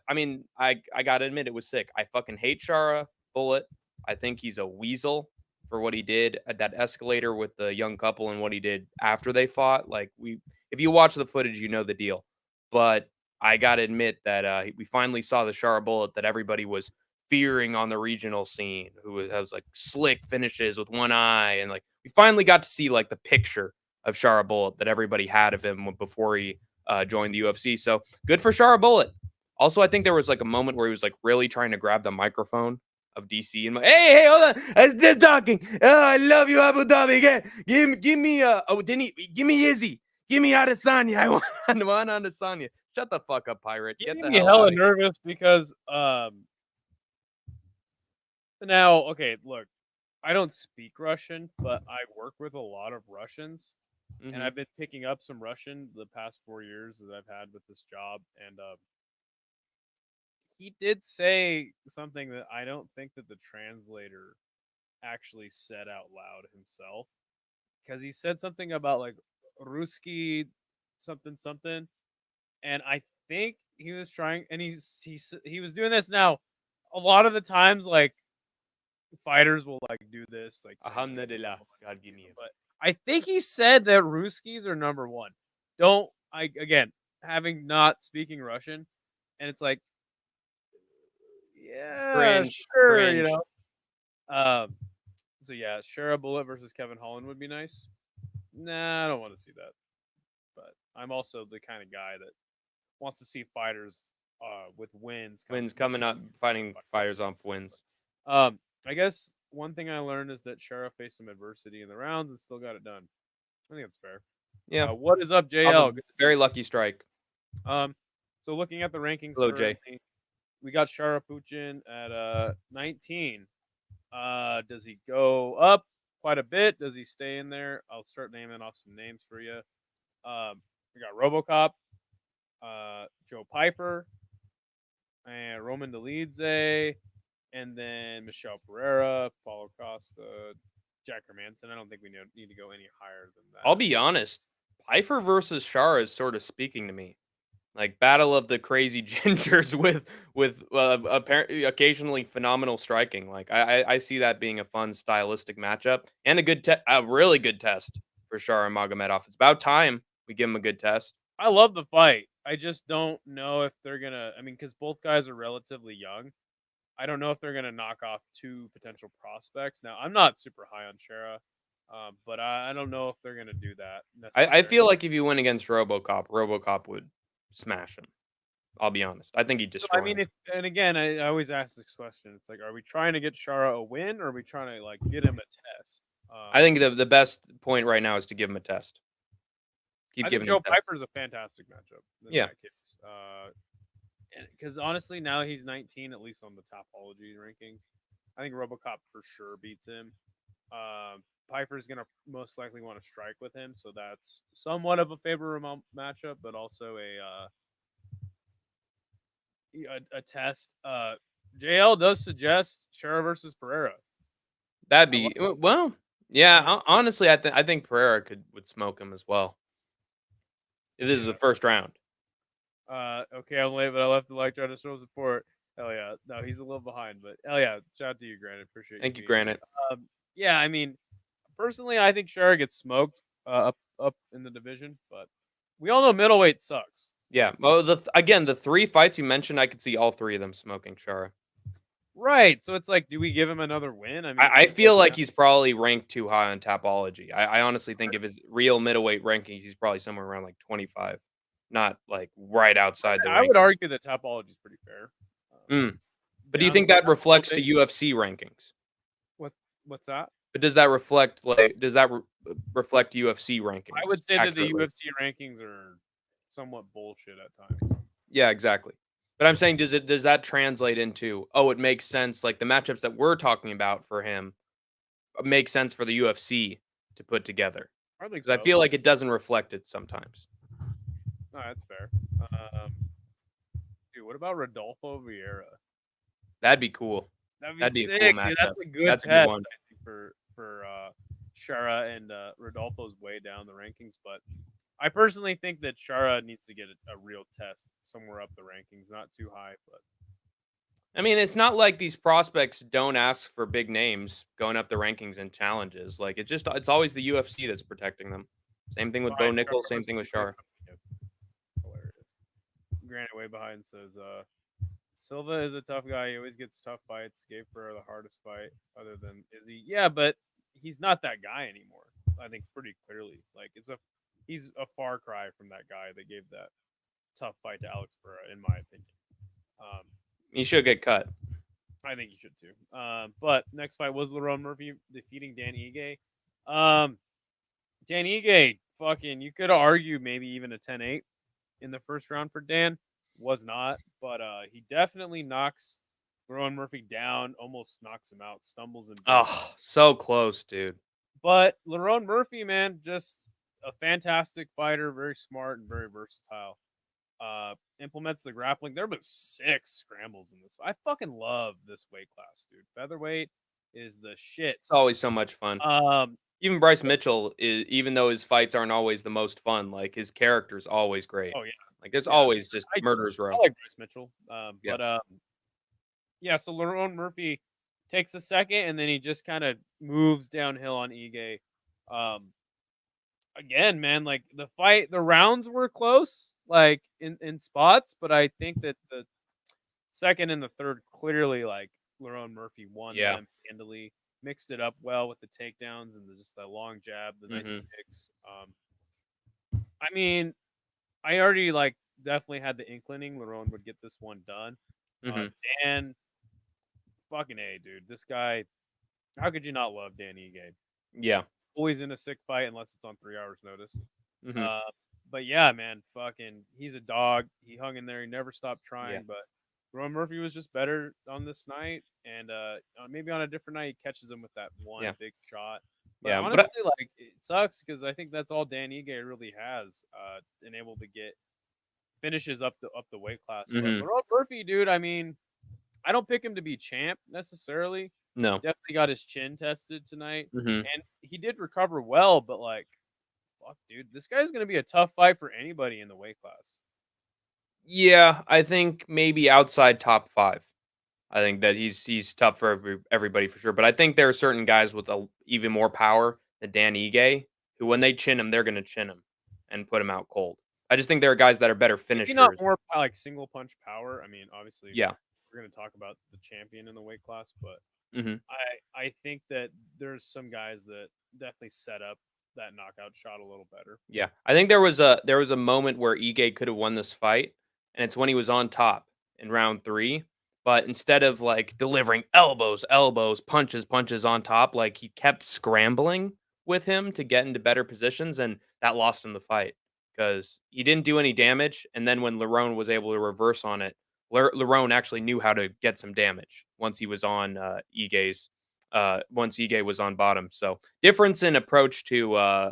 gotta admit it was sick. I fucking hate Shara Bullet. I think he's a weasel for what he did at that escalator with the young couple and what he did after they fought. Like if you watch the footage, you know the deal. But I got to admit that we finally saw the Shara Bullet that everybody was fearing on the regional scene, who has like slick finishes with one eye. And like we finally got to see like the picture of Shara Bullet that everybody had of him before he joined the UFC. So good for Shara Bullet. Also, I think there was like a moment where he was like really trying to grab the microphone of DC and hey, hold on, I'm still talking. Oh, I love you, Abu Dhabi. Give me give me Izzy. Give me Adesanya. I want Adesanya. Shut the fuck up, pirate. Get the hell hella out of here. nervous because now, okay, look, I don't speak Russian, but I work with a lot of Russians, and I've been picking up some Russian the past 4 years that I've had with this job, and he did say something that I don't think that the translator actually said out loud himself, because he said something about like Ruski something something, and I think he was trying, and he was doing this. Now a lot of the times, like fighters will like do this, like Alhamdulillah, God give me. But I think he said that Ruskis are number one. Again, having not speaking Russian, and it's like, yeah, Cringe, sure, cringe. you know. So yeah, Shara Bullet versus Kevin Holland would be nice. Nah, I don't want to see that. But I'm also the kind of guy that wants to see fighters with wins coming up, fighting fighters off wins. I guess one thing I learned is that Shara faced some adversity in the rounds and still got it done. I think that's fair. Yeah. What is up, JL? Very lucky strike. So looking at the rankings, hello, Jay. We got Shara Puchin at 19. Does he go up quite a bit? Does he stay in there? I'll start naming off some names for you. We got RoboCop, Joe Piper, and Roman Dolidze, and then Michelle Pereira, Paulo Costa, Jack Hermanson. I don't think we need to go any higher than that. I'll be honest. Piper versus Shara is sort of speaking to me. Like battle of the crazy gingers with apparently occasionally phenomenal striking. Like I see that being a fun stylistic matchup and a really good test for SharaMagomedov. It's about time we give him a good test. I love the fight. I just don't know if they're gonna. I mean, because both guys are relatively young. I don't know if they're gonna knock off two potential prospects. Now, I'm not super high on Shara, but I don't know if they're gonna do that. I feel like if you win against RoboCop would smash him. I'll be honest. I think he'd destroy him. And again, I always ask this question. It's like, are we trying to get Shara a win, or are we trying to like get him a test? I think the best point right now is to give him a test. Keep giving Joe Piper's a fantastic matchup. Yeah. Because honestly, now he's 19, at least on the Topology rankings. I think RoboCop for sure beats him. Piper's gonna most likely want to strike with him, so that's somewhat of a favorable matchup, but also a test. JL does suggest Shara versus Pereira. That'd be well, yeah. Honestly, I think Pereira would smoke him as well. If this is the first round. Okay, I'm late, but I left the like trying to show support. Hell yeah. No, he's a little behind, but hell yeah. Shout out to you, Granite. Appreciate Thank you, being here. Granite. Yeah, I mean, personally, I think Shara gets smoked up in the division, but we all know middleweight sucks. Yeah. Well, again, the 3 fights you mentioned, I could see all 3 of them smoking Shara. Right. So it's like, do we give him another win? I mean, I feel like he's probably ranked too high on Tapology. I honestly think if his real middleweight rankings, he's probably somewhere around like 25, not like right outside the I would ranking. argue that Tapology is pretty fair. But do you down think the that last reflects little to bit- UFC rankings? What's that? But does that reflect reflect UFC rankings? I would say that the accurately? UFC rankings are somewhat bullshit at times. Yeah, exactly. But I'm saying, does that translate into, oh, it makes sense, like the matchups that we're talking about for him make sense for the UFC to put together? I think Because so. I feel like it doesn't reflect it sometimes. No, that's fair. Dude, what about Rodolfo Vieira? That'd be cool. That'd be That'd be a sick, cool dude. matchup. That's a good That's a good test, one. I think, for Shara and Rodolfo's way down the rankings. But I personally think that Shara needs to get a real test somewhere up the rankings, not too high, but I mean, it's not like these prospects don't ask for big names going up the rankings and challenges. Like it's always the UFC that's protecting them. Same thing with Bo Fine, Nichols. Shara Same thing with versus Shar. hilarious. Granite way behind says Silva is a tough guy. He always gets tough fights. Gave for the hardest fight other than Izzy. Yeah, but he's not that guy anymore. I think pretty clearly. Like he's a far cry from that guy that gave that tough fight to Alex Pereira, in my opinion. He should get cut. I think he should too. But next fight was Lerone Murphy defeating Dan Ige. Dan Ige, fucking, you could argue maybe even a 10-8 in the first round for Dan. Was not, but he definitely knocks Lerone Murphy down, almost knocks him out, stumbles and Oh, so close, dude. But Lerone Murphy, man, just a fantastic fighter, very smart and very versatile. Implements the grappling. There were 6 scrambles in this. I fucking love this weight class, dude. Featherweight is the shit. It's always so much fun. Even Bryce Mitchell is, even though his fights aren't always the most fun, like his character's always great. Oh yeah, like there's always just murderers I row. like Bryce Mitchell. Yeah. But yeah. So Lerone Murphy takes a second, and then he just kind of moves downhill on Ige. Again, man, like the rounds were close, like in spots, but I think that the second and the third clearly, like Lerone Murphy won them handily, mixed it up well with the takedowns and just the long jab, the nice kicks. I mean, I already like definitely had the inkling Lerone would get this one done. And fucking A, dude, this guy, how could you not love Dan Ige? Yeah. Always in a sick fight unless it's on 3 hours notice. But yeah, man, fucking, he's a dog. He hung in there. He never stopped trying. But Lerone Murphy was just better on this night, and maybe on a different night he catches him with that one big shot. But honestly, like it sucks because I think that's all Dan Ige really has, been able to get finishes up the weight class. But Lerone Murphy, dude, I mean, I don't pick him to be champ necessarily. No. Definitely got his chin tested tonight, and he did recover well. But like, fuck, dude, this guy's gonna be a tough fight for anybody in the weight class. Yeah, I think maybe outside top 5. I think that he's tough for everybody for sure. But I think there are certain guys with even more power than Dan Ige, who when they chin him, they're going to chin him and put him out cold. I just think there are guys that are better finishers. Maybe not more like single punch power. I mean, obviously, we're going to talk about the champion in the weight class, but I think that there's some guys that definitely set up that knockout shot a little better. Yeah, I think there was a moment where Ige could have won this fight, and it's when he was on top in round 3. But instead of like delivering elbows, punches on top, like he kept scrambling with him to get into better positions, and that lost him the fight because he didn't do any damage. And then when Lerone was able to reverse on it, Lerone actually knew how to get some damage once he was on Ige's. Once Ige was on bottom, so difference in approach to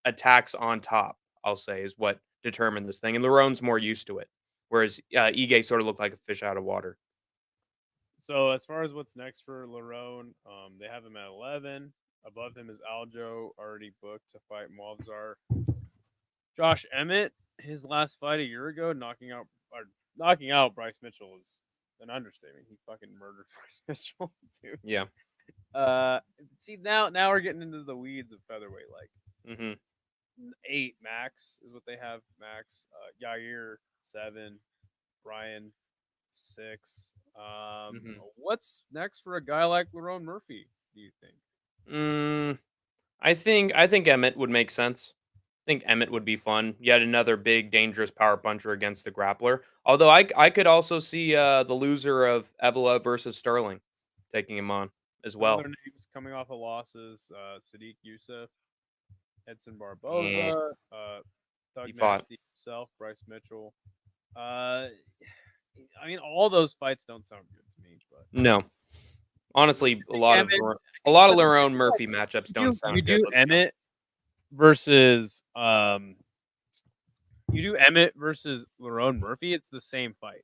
attacks on top, I'll say, is what determined this thing. And Lerone's more used to it, whereas Ige sort of looked like a fish out of water. So as far as what's next for Lerone, they have him at 11. Above him is Aljo, already booked to fight Moavzar. Josh Emmett, his last fight a year ago, knocking out Bryce Mitchell is an understatement. He fucking murdered Bryce Mitchell, dude. Yeah. See now we're getting into the weeds of featherweight. Like Mm-hmm. 8 max is what they have max. Yair 7, Brian 6. Mm-hmm. What's next for a guy like Lerone Murphy? Do you think? I think Emmett would make sense. I think Emmett would be fun. Yet another big, dangerous power puncher against the grappler. Although I could also see the loser of Evela versus Sterling taking him on as Some other well. names coming off of losses: Sadiq Youssef, Edson Eh, Barboza, he Thug fought. Nasty himself, Bryce Mitchell. Uh, I mean, all those fights don't sound good to me, but No, honestly, I think Emmett. a lot of But Lerone Murphy matchups don't you sound good. do Let's be honest. Emmett versus you do Emmett versus Lerone Murphy. It's the same fight,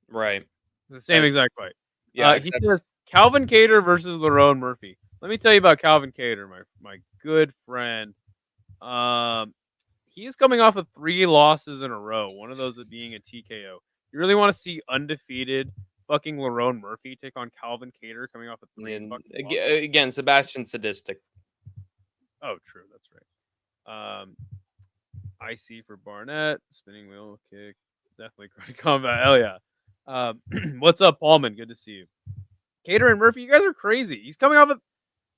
Right. the same As- exact fight. Yeah. He Except says Calvin Cater versus Lerone Murphy. Let me tell you about Calvin Cater, my good friend. He is coming off of 3 losses in a row. One of those being a TKO. You really want to see undefeated fucking Lerone Murphy take on Calvin Cater coming off of 3 and fucking losses? again, Sebastian Sadistic. Oh, true. That's right. IC for Barnett. Spinning wheel kick. Definitely credit combat. Hell yeah. What's up, Paulman? Good to see you. Cater and Murphy, you guys are crazy. He's coming off of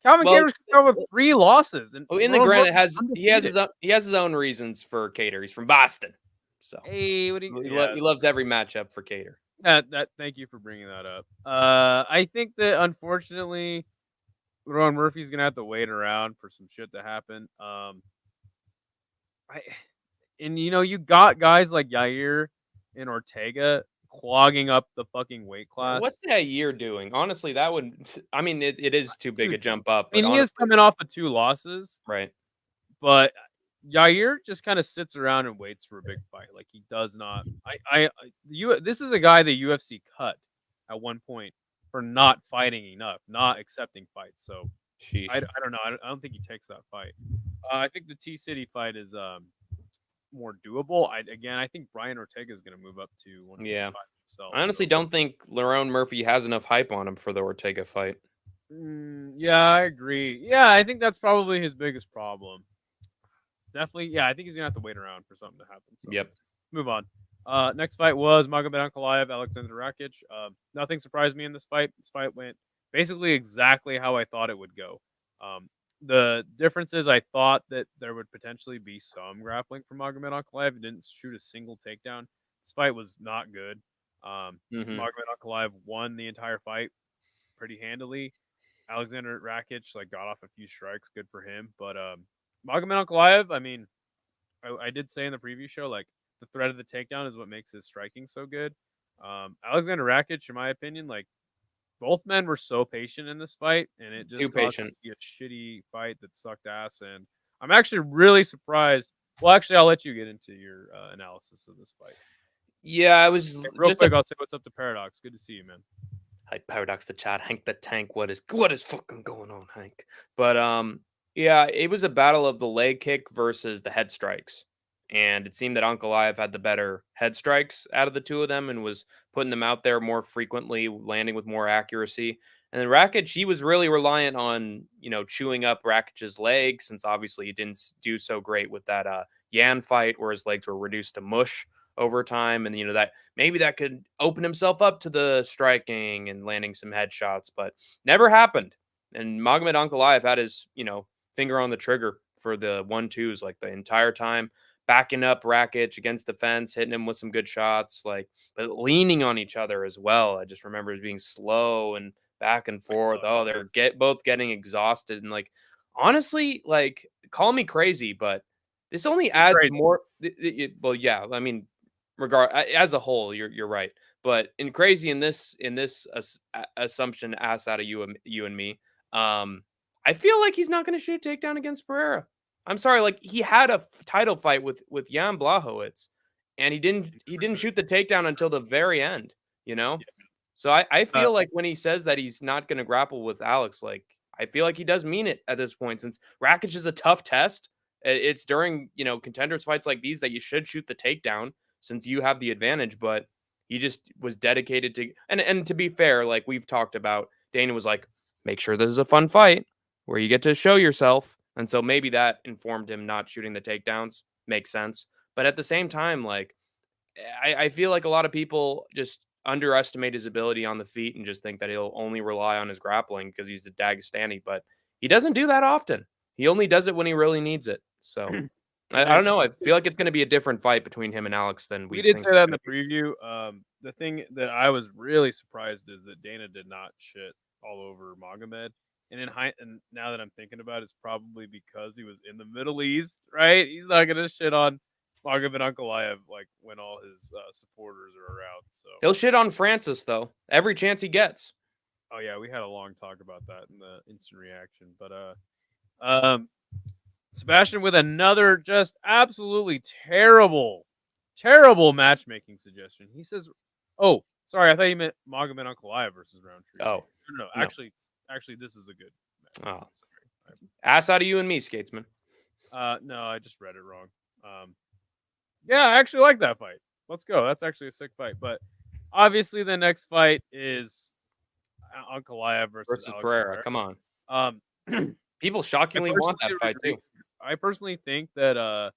Calvin Well, Cater's coming off with 3 losses. And in the Lerone granted, Murphy's he has undefeated. he has his own reasons for Cater. He's from Boston, so Hey, what do you? he loves every matchup for Cater. Thank you for bringing that up. I think that unfortunately, Ron Murphy's gonna have to wait around for some shit to happen. You got guys like Yair and Ortega clogging up the fucking weight class. What's that year doing? Honestly, that would. I mean, it is too big a Dude, jump up. I mean, But he is honestly, coming off of 2 losses, right? but Yair just kind of sits around and waits for a big fight. Like he does not. This is a guy the UFC cut at one point for not fighting enough, not accepting fights. So Sheesh. I don't know. I don't think he takes that fight. I think the T City fight is more doable. I think Brian Ortega is going to move up to 155 Yeah. himself. I honestly don't think Lerone Murphy has enough hype on him for the Ortega fight. Yeah, I agree. Yeah, I think that's probably his biggest problem. Definitely, yeah, I think he's gonna have to wait around for something to happen. So Yep. move on. Next fight was Magomed Ankalaev, Alexander Rakic. Nothing surprised me in this fight. This fight went basically exactly how I thought it would go. The difference is I thought that there would potentially be some grappling from Magomed Ankalaev. He didn't shoot a single takedown. This fight was not good. Mhm. Magomed Ankalaev won the entire fight pretty handily. Alexander Rakic got off a few strikes, good for him. But Magomed Ankalaev, I mean, I did say in the preview show the threat of the takedown is what makes his striking so good. Alexander Rakic, in my opinion, both men were so patient in this fight, and it just Too caused it patient. to be a shitty fight that sucked ass. And I'm actually really surprised. Well, actually, I'll let you get into your analysis of this fight. Yeah, I was Real just quick, I'll say what's up to Paradox. Good to see you, man. Hi, Paradox the chat, Hank the Tank. What is fucking going on, Hank? But yeah, it was a battle of the leg kick versus the head strikes. And it seemed that Ankalaev had the better head strikes out of the two of them and was putting them out there more frequently, landing with more accuracy. And then Rakic, he was really reliant on, chewing up Rakic's legs, since obviously he didn't do so great with that Yan fight where his legs were reduced to mush over time. And, that maybe that could open himself up to the striking and landing some headshots, but never happened. And Magomed Ankalaev had his, finger on the trigger for the 1-2s the entire time, backing up Rakic against the fence, hitting him with some good shots, but leaning on each other as well. I just remember it being slow and back and forth. Oh, they're both getting exhausted. And honestly, call me crazy, but this only adds more. Well, yeah, I mean, as a whole, you're right. But in crazy in this assumption asked out of you and me, I feel like he's not going to shoot a takedown against Pereira. I'm sorry, he had a title fight with Jan Blachowicz, and he didn't shoot the takedown until the very end. So I feel like when he says that he's not going to grapple with Alex, I feel like he does mean it at this point, since Rakic is a tough test. It's during, contenders fights like these that you should shoot the takedown since you have the advantage, but he just was dedicated to, and to be fair, like we've talked about, Dana was like, make sure this is a fun fight where you get to show yourself. And so maybe that informed him not shooting the takedowns. Makes sense. But at the same time, like, I feel like a lot of people just underestimate his ability on the feet and just think that he'll only rely on his grappling because he's a Dagestani, but he doesn't do that often. He only does it when he really needs it. So I don't know. I feel like it's going to be a different fight between him and Alex than We we did think say it's that in gonna the preview. The thing that I was really surprised is that Dana did not shit all over Magomed. And now that I'm thinking about it, it's probably because he was in the Middle East, right? He's not gonna shit on Magomed Ankalaev like when all his supporters are around. So He'll shit on Francis though every chance he gets. oh yeah, we had a long talk about that in the instant reaction. But Sebastian with another just absolutely terrible matchmaking suggestion. He says, "Oh, sorry, I thought you meant Magomed Ankalaev versus Roundtree." Oh, no, no. actually, this is a good match. Oh. Ass out of you and me, Skatesman. No, I just read it wrong. Yeah, I actually like that fight. Let's go. That's actually a sick fight. But obviously, the next fight is Ankalaev versus Alex Pereira. Come on. People shockingly want that fight too. I personally think that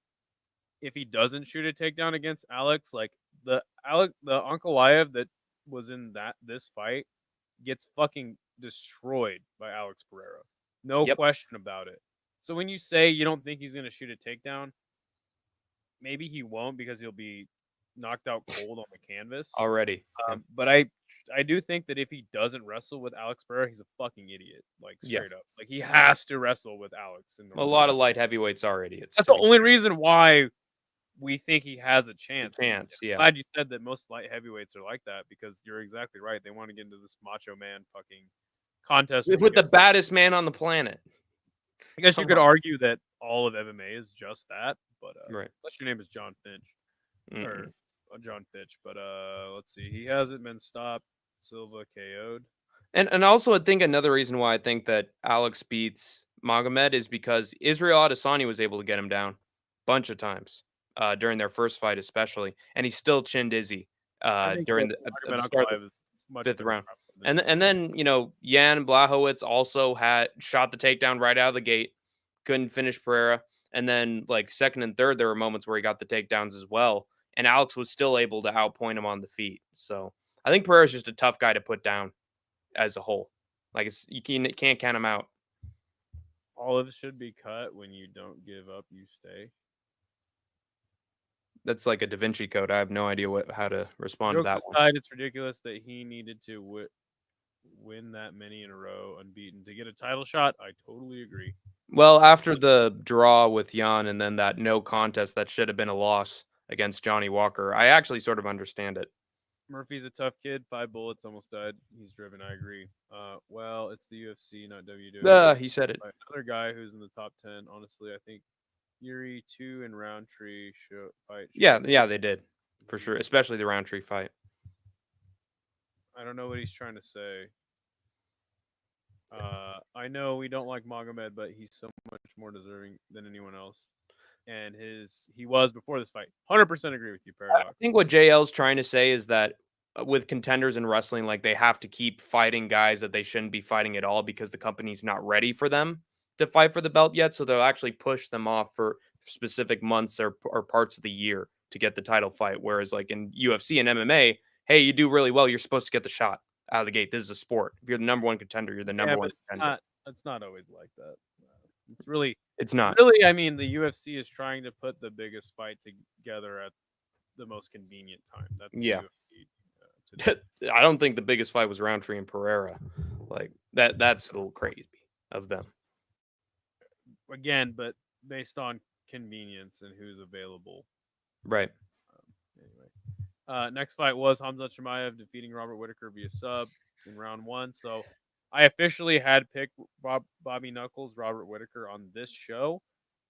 if he doesn't shoot a takedown against Alex, like the Ankalaev that was in this fight gets fucking destroyed by Alex Pereira. No question about it. So when you say you don't think he's gonna shoot a takedown, maybe he won't because he'll be knocked out cold on the canvas already. But I do think that if he doesn't wrestle with Alex Pereira, he's a fucking idiot. Like straight up. Like he has to wrestle with Alex. A lot of light heavyweights are idiots. That's the only reason why we think he has a chance. Yeah. I'm glad you said that most light heavyweights are like that because you're exactly right. They want to get into this macho man fucking contest with the baddest man on the planet. I guess you could argue that all of MMA is just that, but right. Unless your name is John Finch or John Fitch, but let's see. He hasn't been stopped. Silva KO'd. And also I think another reason why I think that Alex beats Magomed is because Israel Adesanya was able to get him down a bunch of times during their first fight, especially, and he still chinned Izzy during the start of the fifth round. And then Jan Blachowicz also shot the takedown right out of the gate, couldn't finish Pereira, and then like second and third there were moments where he got the takedowns as well, and Alex was still able to outpoint him on the feet. So I think Pereira's just a tough guy to put down as a whole. Like you can't count him out. Olives should be cut. When you don't give up, you stay. That's like a Da Vinci Code. I have no idea how to respond to that one. It's ridiculous that he needed to win that many in a row unbeaten to get a title shot. I totally agree. Well, after the draw with Jan and then that no contest that should have been a loss against Johnny Walker, I actually sort of understand it. Murphy's a tough kid. 5 bullets, almost died. He's driven. I agree. Well, it's the UFC, not WWE. He said it. Another guy who's in the top 10. Honestly, I think Yuri 2 and Roundtree fight. Yeah, they did for sure, especially the Roundtree fight. I don't know what he's trying to say. I know we don't like Magomed, but he's so much more deserving than anyone else. And he was before this fight. 100% agree with you, Paradox. I think what JL's trying to say is that with contenders in wrestling, like they have to keep fighting guys that they shouldn't be fighting at all because the company's not ready for them to fight for the belt yet. So they'll actually push them off for specific months or parts of the year to get the title fight. Whereas like in UFC and MMA, hey, you do really well, you're supposed to get the shot out of the gate. This is a sport. If you're the number one contender, you're the number one contender. It's not always like that. It's not. Really, I mean, the UFC is trying to put the biggest fight together at the most convenient time. That's UFC, I don't think the biggest fight was Roundtree and Pereira. Like that's a little crazy of them. Again, but based on convenience and who's available. Right. Anyway. Next fight was Khamzat Chimaev defeating Robert Whittaker via sub in round 1. So I officially had picked Bobby Knuckles, Robert Whittaker on this show.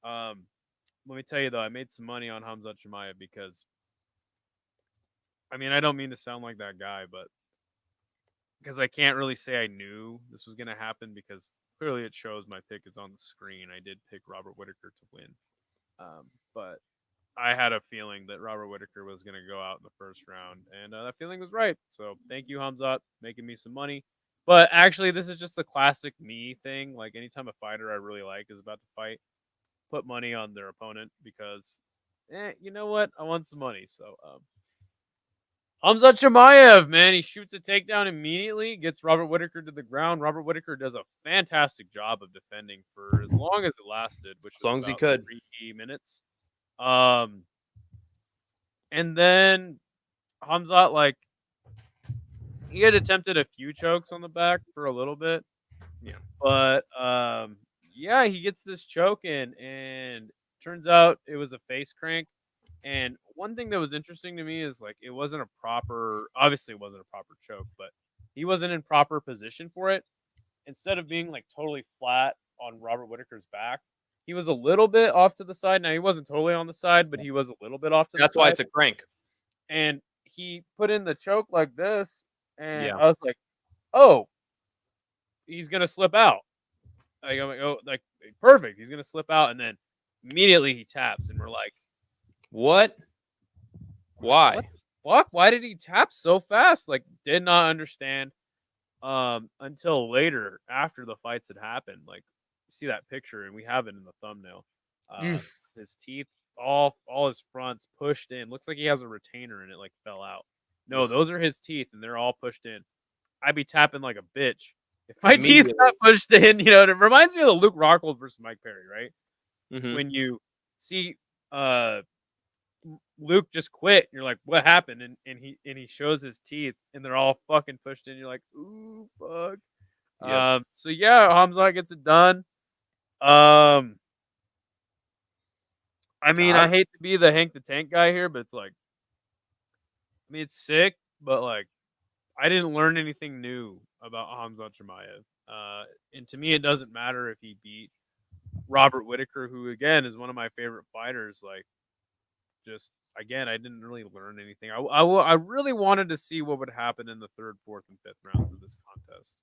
Let me tell you, though, I made some money on Khamzat Chimaev because, I mean, I don't mean to sound like that guy, but because I can't really say I knew this was going to happen because clearly it shows my pick is on the screen. I did pick Robert Whittaker to win. But I had a feeling that Robert Whittaker was going to go out in the first round, and that feeling was right. So thank you, Hamzat, making me some money. But actually, this is just a classic me thing. Like anytime a fighter I really like is about to fight, put money on their opponent because, you know what? I want some money. So Hamzat Chimaev, man, he shoots a takedown immediately, gets Robert Whittaker to the ground. Robert Whittaker does a fantastic job of defending for as long as it lasted, which As was long as he about could. 3 minutes. And then Hamzat, like, he had attempted a few chokes on the back for a little bit. Yeah. But yeah, he gets this choke in, and turns out it was a face crank. And one thing that was interesting to me is like it wasn't a proper, obviously it wasn't a proper choke, but he wasn't in proper position for it. Instead of being like totally flat on Robert Whittaker's back, he was a little bit off to the side. Now he wasn't totally on the side, but he was a little bit off to That's the why side. it's a crank. And he put in the choke like this, and Yeah. I was like, "Oh, he's gonna slip out." Like, I'm like, "Oh, like perfect, he's gonna slip out," and then immediately he taps, and we're like, What? Why? "What the fuck? Why did he tap so fast?" Like, did not understand. Until later after the fights had happened. Like, you see that picture, and we have it in the thumbnail. His teeth, all his fronts pushed in. Looks like he has a retainer, and it like fell out. No, those are his teeth, and they're all pushed in. I'd be tapping like a bitch if my teeth Immediately. got pushed in. You know, it reminds me of the Luke Rockhold versus Mike Perry, right? Mhm. When you see Luke just quit, you're like, what happened? And he shows his teeth, and they're all fucking pushed in. You're like, ooh, fuck. Yep. So yeah, Hamzat gets it done. I mean, I hate to be the Hank the Tank guy here, but it's like, I mean, it's sick, but like, I didn't learn anything new about Hamzat Chimaev. And to me, it doesn't matter if he beat Robert Whittaker, who again is one of my favorite fighters. Like, just again, I didn't really learn anything. I really wanted to see what would happen in the third, fourth, and fifth rounds of this contest.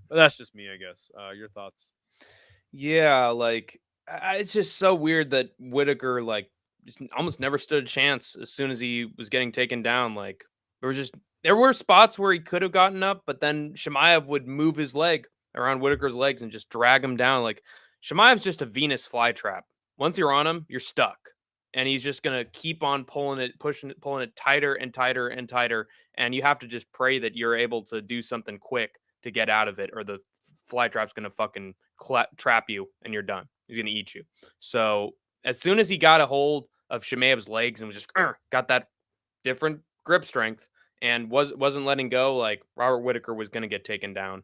But that's just me, I guess. Your thoughts? Yeah, like it's just so weird that Whitaker like just almost never stood a chance as soon as he was getting taken down. Like there were spots where he could have gotten up, but then Chimaev would move his leg around Whitaker's legs and just drag him down. Like Chimaev's just a Venus flytrap. Once you're on him, you're stuck. And he's just gonna keep on pulling it, pushing it, pulling it tighter and tighter and tighter. And you have to just pray that you're able to do something quick to get out of it, or the fly trap's gonna fucking trap you, and you're done. He's gonna eat you. So as soon as he got a hold of Chimaev's legs and was just got that different grip strength and wasn't letting go, like Robert Whittaker was gonna get taken down.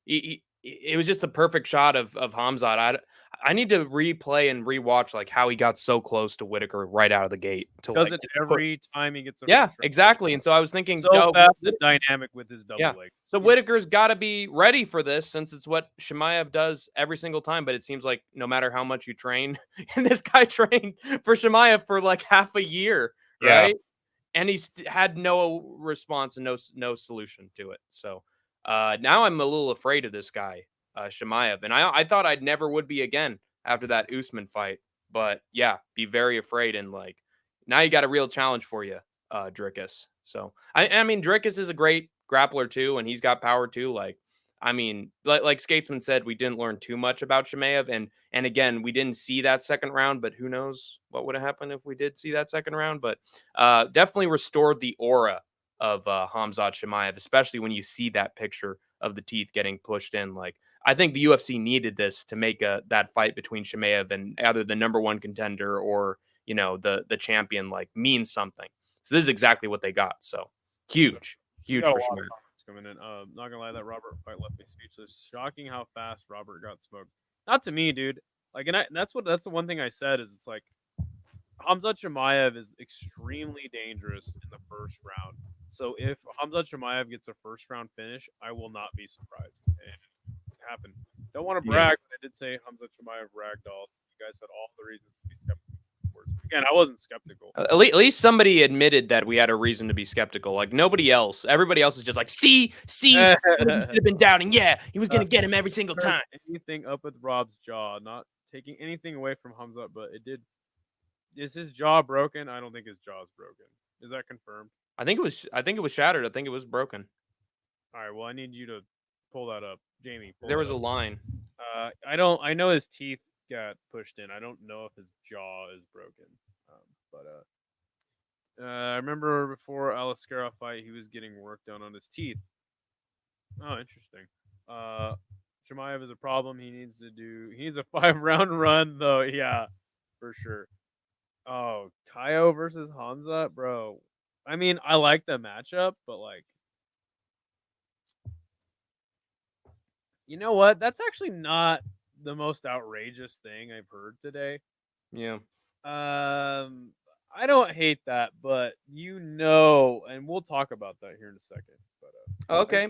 It was just the perfect shot of Hamzat. I need to replay and rewatch like how he got so close to Whittaker right out of the gate. To Does like it every time he gets a yeah, first round exactly. finish. And so I was thinking, So fast and dynamic with his double leg. so Whittaker's got to be ready for this since it's what Chimaev does every single time. But it seems like no matter how much you train, and this guy trained for Chimaev for like half a year, Yeah. right? And he's had no response and no solution to it. So now I'm a little afraid of this guy, Chimaev, and I thought I'd never would be again after that Usman fight. But yeah, be very afraid, and like now you got a real challenge for you, Drickus. So I mean, Drickus is a great grappler too, and he's got power too. Like, I mean, like Skatesman said, we didn't learn too much about Chimaev, and again, we didn't see that second round, but who knows what would have happened if we did see that second round. But definitely restored the aura of Hamzat Chimaev, especially when you see that picture of the teeth getting pushed in. Like, I think the UFC needed this to make that fight between Chimaev and either the number one contender or the champion like means something. So this is exactly what they got. So huge for Chimaev. Coming in. Not gonna lie, that Robert fight left me speechless. Shocking how fast Robert got smoked. Not to me, dude. Like, and that's the one thing I said is it's like Hamzat Chimaev is extremely dangerous in the first round. So if Hamzat Chimaev gets a first round finish, I will not be surprised. And it happened. Don't want to brag, but I did say Hamzat Chimaev ragdoll. You guys had all the reasons to be skeptical. Again, I wasn't skeptical. At least somebody admitted that we had a reason to be skeptical. Like nobody else. Everybody else is just like, see, should have been doubting. Yeah, he was gonna get him every single time. Anything up with Rob's jaw, not taking anything away from Hamzat, but it did. Is his jaw broken? I don't think his jaw is broken. Is that confirmed? I think it was shattered. I think it was broken. All right. Well, I need you to pull that up, Jamie. Pull There that was a up. line. I don't. I know his teeth got pushed in. I don't know if his jaw is broken. I remember before Alascara fight, he was getting work done on his teeth. Oh, interesting. Chimaev is a problem. He needs a 5-round run though. Yeah, for sure. Oh, Kaio versus Hamza, bro. I mean, I like the matchup, but like, you know what? That's actually not the most outrageous thing I've heard today. Yeah. I don't hate that, but and we'll talk about that here in a second. But Okay.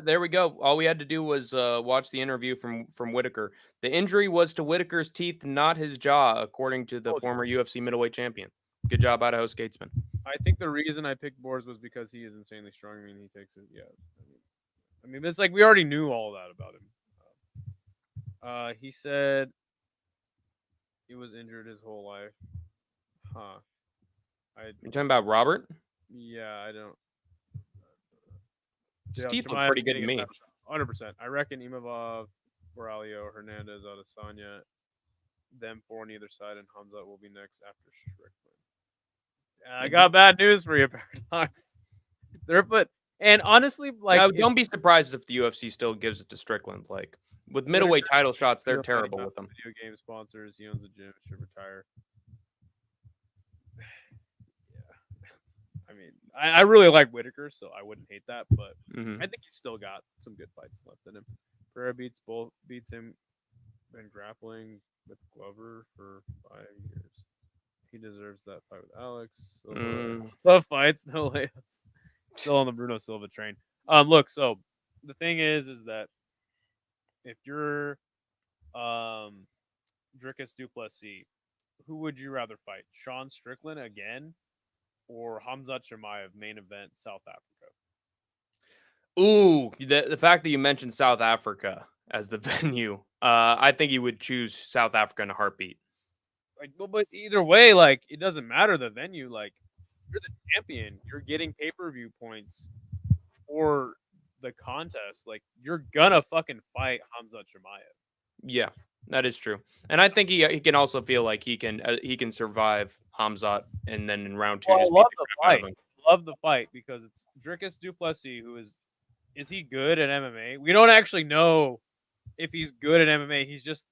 There we go. All we had to do was watch the interview from Whittaker. The injury was to Whittaker's teeth, not his jaw, according to the former UFC middleweight champion. Good job, Idaho Skatesman. I think the reason I picked Boris was because he is insanely strong. I mean, he takes it. Yeah. I mean, it's like we already knew all that about him. He said he was injured his whole life. Huh. You're talking about Robert? Yeah, I don't. His teeth look pretty good to me. 100%. I reckon Imavov, Moralio, Hernandez, Adesanya, them four on either side, and Hamzat will be next after Strickland. I got bad news for you, Paradox. And honestly, like, don't be surprised if the UFC still gives it to Strickland. Like with middleweight title shots, they're terrible with them. Video game sponsors. He owns a gym. Should retire. I mean, I really like Whittaker, so I wouldn't hate that, but I think he's still got some good fights left in him. Pereira beats him in grappling with Glover for 5 years. He deserves that fight with Alex. Tough fights, no layups. Still on the Bruno Silva train. Look, so the thing is that if you're Dricus Duplessis, who would you rather fight? Sean Strickland again? Or Hamzat Chimaev main event South Africa? Ooh, the fact that you mentioned South Africa as the venue, I think he would choose South Africa in a heartbeat. Like, but either way, like, it doesn't matter the venue. Like, you're the champion. You're getting pay-per-view points for the contest. Like, you're gonna fucking fight Hamzat Chimaev. Yeah, that is true, and I think he can also feel like he can survive Hamzat, and then in round 2, I love the fight. Love the fight because it's Dricus Duplessis who is he good at MMA? We don't actually know if he's good at MMA. He's just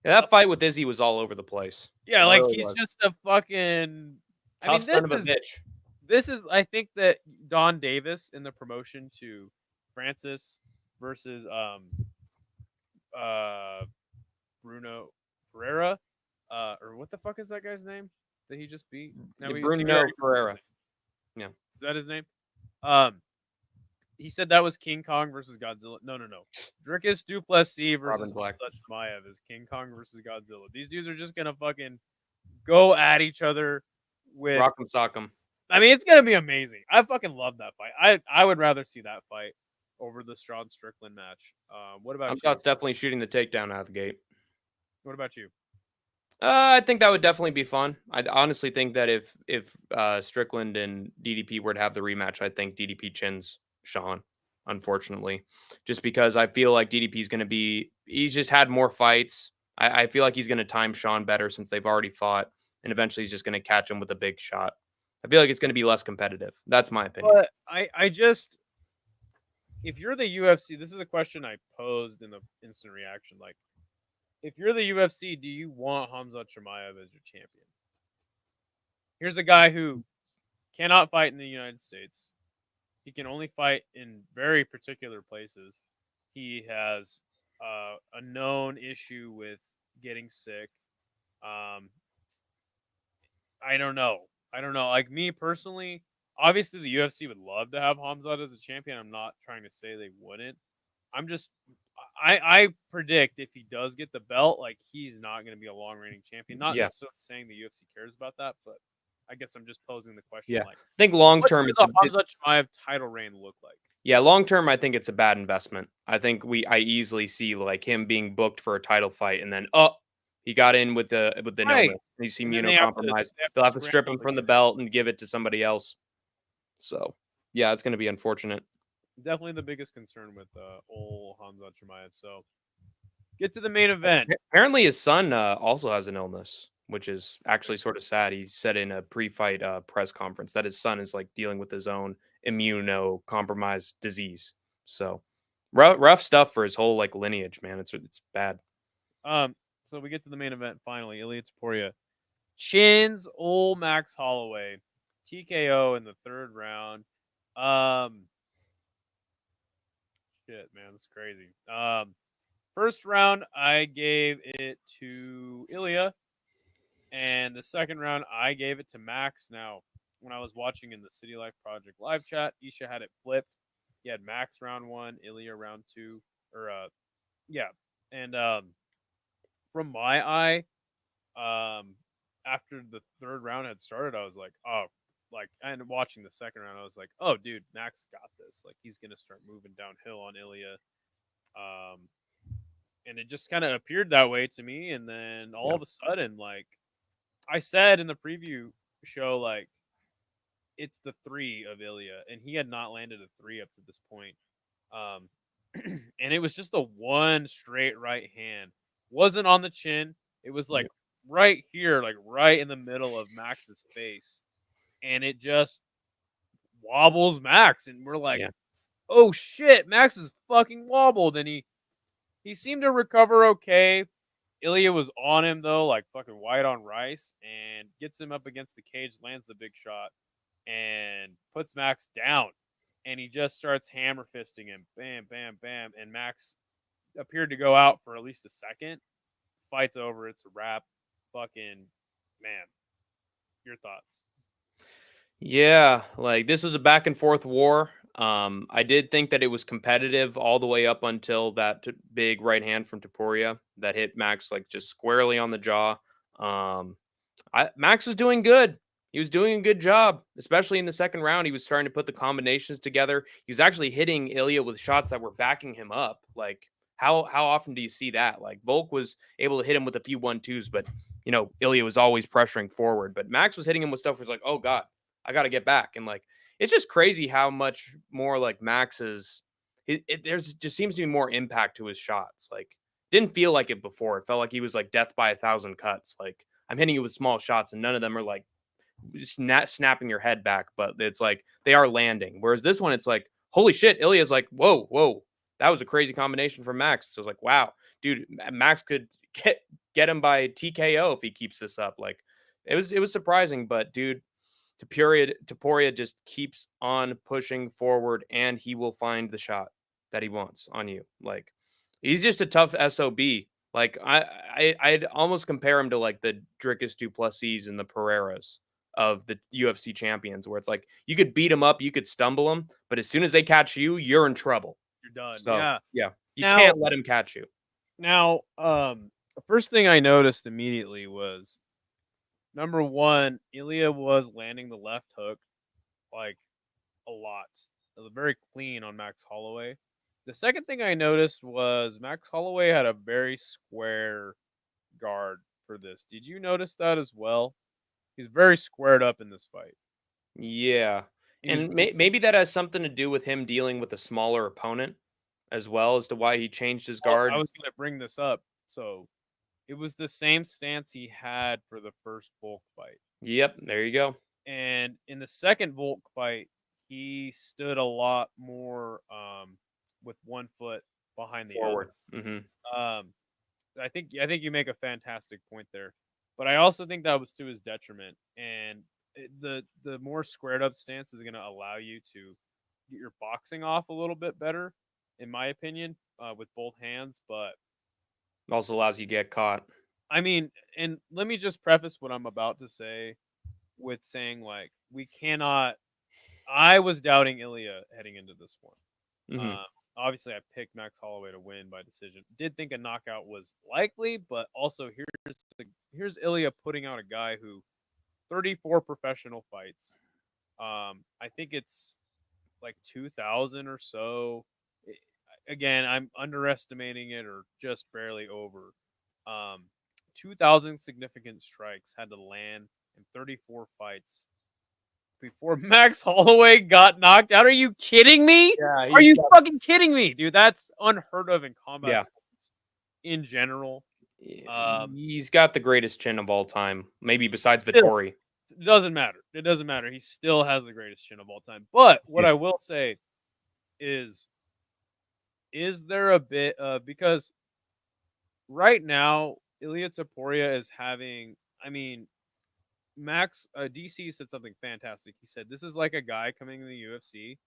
that fight with Izzy was all over the place. Yeah, like he's just a fucking tough son of a bitch. This is, I think, that Don Davis in the promotion to Francis versus Bruno Pereira, or what the fuck is that guy's name that he just beat? Bruno Pereira. Yeah, is that his name? He said that was King Kong versus Godzilla. No. Dricus Duplessis versus Chimaev is King Kong versus Godzilla. These dudes are just gonna fucking go at each other with Rock'em Sock'em. I mean, it's gonna be amazing. I fucking love that fight. I would rather see that fight over the Sean Strickland match. What about you? Hamzat's definitely shooting the takedown out of the gate. What about you? I think that would definitely be fun. I honestly think that if Strickland and DDP were to have the rematch, I think DDP chins Sean, unfortunately, just because I feel like DDP is going to be, he's just had more fights. I feel like he's going to time Sean better since they've already fought, and eventually he's just going to catch him with a big shot. I feel like it's going to be less competitive. That's my opinion. But I just, if you're the UFC, this is a question I posed in the instant reaction. Like, if you're the UFC, do you want Hamzat Chimaev as your champion? Here's a guy who cannot fight in the United States. He can only fight in very particular places. He has a known issue with getting sick. I don't know. Like, me personally, obviously the UFC would love to have Hamzat as a champion. I'm not trying to say they wouldn't. I predict if he does get the belt, like, he's not going to be a long reigning champion. Not necessarily saying the UFC cares about that, but I guess I'm just posing the question. Yeah, like, I think long term, what does the Hamzat Chimaev title reign look like? Yeah, long term, I think it's a bad investment. I think I easily see like him being booked for a title fight, and then he got in with the Right. illness. He's And then they have to immunocompromised. They'll have to strip him scramble from the again. belt and give it to somebody else. So yeah, it's going to be unfortunate. Definitely the biggest concern with old Hamza Chimaev. So get to the main event. Apparently, his son also has an illness, which is actually sort of sad. He said in a pre-fight press conference that his son is like dealing with his own immunocompromised disease. So rough stuff for his whole like lineage, man. It's bad. So we get to the main event finally. Ilya Taporia chins old Max Holloway, TKO in the third round. Shit, man, that's crazy. First round I gave it to Ilya, and the second round I gave it to Max. Now, when I was watching in the City Life Project live chat, Isha had it flipped. He had Max round one, Ilya round two, or yeah, and from my eye, after the third round had started, I was like, oh, like, and watching the second round, I was like, oh, dude, Max got this. Like, he's gonna start moving downhill on Ilya. And it just kind of appeared that way to me. And then all Yeah. of a sudden, like I said in the preview show, like it's the three of Ilya, and he had not landed a three up to this point. Um, and it was just a one straight right hand. Wasn't on the chin. It was like right here, like right in the middle of Max's face. And it just wobbles Max. And we're like, Yeah. oh shit, Max is fucking wobbled. And he seemed to recover okay. Ilya was on him though, like fucking white on rice, and gets him up against the cage, lands the big shot, and puts Max down. And he just starts hammer fisting him. Bam, bam, bam. And Max appeared to go out for at least a second. Fight's over. It's a wrap. Fucking man. Your thoughts? Yeah, like this was a back and forth war. I did think that it was competitive all the way up until that big right hand from Taporia that hit Max like just squarely on the jaw. Um, Max was doing good. He was doing a good job, especially in the second round. He was trying to put the combinations together. He was actually hitting Ilya with shots that were backing him up. Like how often do you see that? Like Volk was able to hit him with a few 1-2s, but Ilya was always pressuring forward. But Max was hitting him with stuff where it's like, oh God, I got to get back. And like it's just crazy how much more like Max's there's just seems to be more impact to his shots. Like didn't feel like it before. It felt like he was like death by 1,000 cuts. Like I'm hitting you with small shots, and none of them are like snapping your head back, but it's like they are landing. Whereas this one, it's like, holy shit, Ilya's like, whoa, whoa, that was a crazy combination from Max. So it's like, wow, dude, Max could get him by TKO if he keeps this up. Like it was surprising, but dude, Taporia just keeps on pushing forward, and he will find the shot that he wants on you. Like he's just a tough SOB. Like I'd almost compare him to like the Dricus Duplessis and the Pereiras of the UFC champions, where it's like you could beat him up, you could stumble him, but as soon as they catch you, you're in trouble. You're done. So yeah, you Now- can't let him catch you. Now, the first thing I noticed immediately was number one, Ilya was landing the left hook like a lot. It was very clean on Max Holloway. The second thing I noticed was Max Holloway had a very square guard for this. Did you notice that as well? He's very squared up in this fight. Yeah, He was- and maybe that has something to do with him dealing with a smaller opponent as well as to why he changed his guard. I was going to bring this up. So it was the same stance he had for the first Volk fight. Yep, there you go. And in the second Volk fight, he stood a lot more with one foot behind the Forward. other. I think you make a fantastic point there, but I also think that was to his detriment. And the more squared up stance is going to allow you to get your boxing off a little bit better, in my opinion, with both hands. But Also allows you to get caught. I mean, and let me just preface what I'm about to say with saying, like, we cannot. I was doubting Ilya heading into this one. Mhm. Obviously, I picked Max Holloway to win by decision. Did think a knockout was likely, but also here's Ilya putting out a guy who 34 professional fights. I think it's like 2000 or so. Again, I'm underestimating it or just barely over. Um, 2000 significant strikes had to land in 34 fights before Max Holloway got knocked out. Are you kidding me? Yeah, Are you fucking kidding me, dude? That's unheard of in combat Yeah. sports in general. He's got the greatest chin of all time, maybe besides Still. Vittori. It doesn't matter. It doesn't matter. He still has the greatest chin of all time. But what I will say is there a bit because right now Ilya Taporia is having, I mean, Max DC said something fantastic. He said this is like a guy coming in the UFC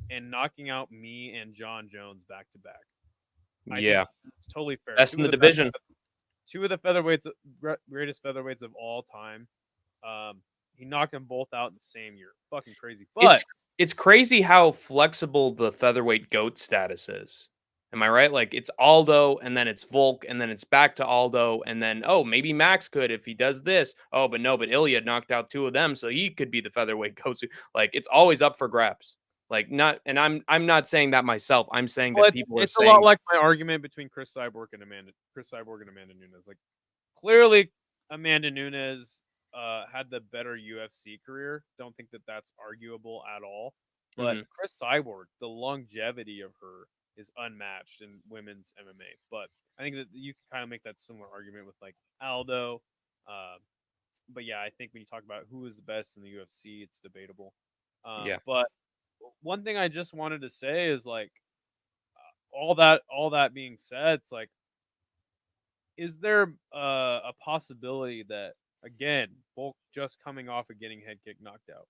and knocking out me and John Jones back to back. I Yeah, think it's totally fair. best in the division. Two of the featherweights, greatest featherweights of all time. He knocked them both out in the same year. Fucking crazy. But it's crazy how flexible the featherweight GOAT status is. Am I right? Like it's Aldo, and then it's Volk, and then it's back to Aldo, and then maybe Max could if he does this. Oh, but no, but Ilya knocked out two of them, so he could be the featherweight GOAT. Like it's always up for grabs. Like not, and I'm not saying that myself. I'm saying that people are it's saying a lot like my argument between Chris Cyborg and Amanda Nunes. Like clearly Amanda Nunes had the better UFC career. Don't think that that's arguable at all. But Chris Cyborg, the longevity of her is unmatched in women's MMA. But I think that you can kind of make that similar argument with like Aldo. But yeah, I think when you talk about who is the best in the UFC, it's debatable. But one thing I just wanted to say is like all that being said, it's like, is there a possibility that again, Volk just coming off of getting head kick knockout,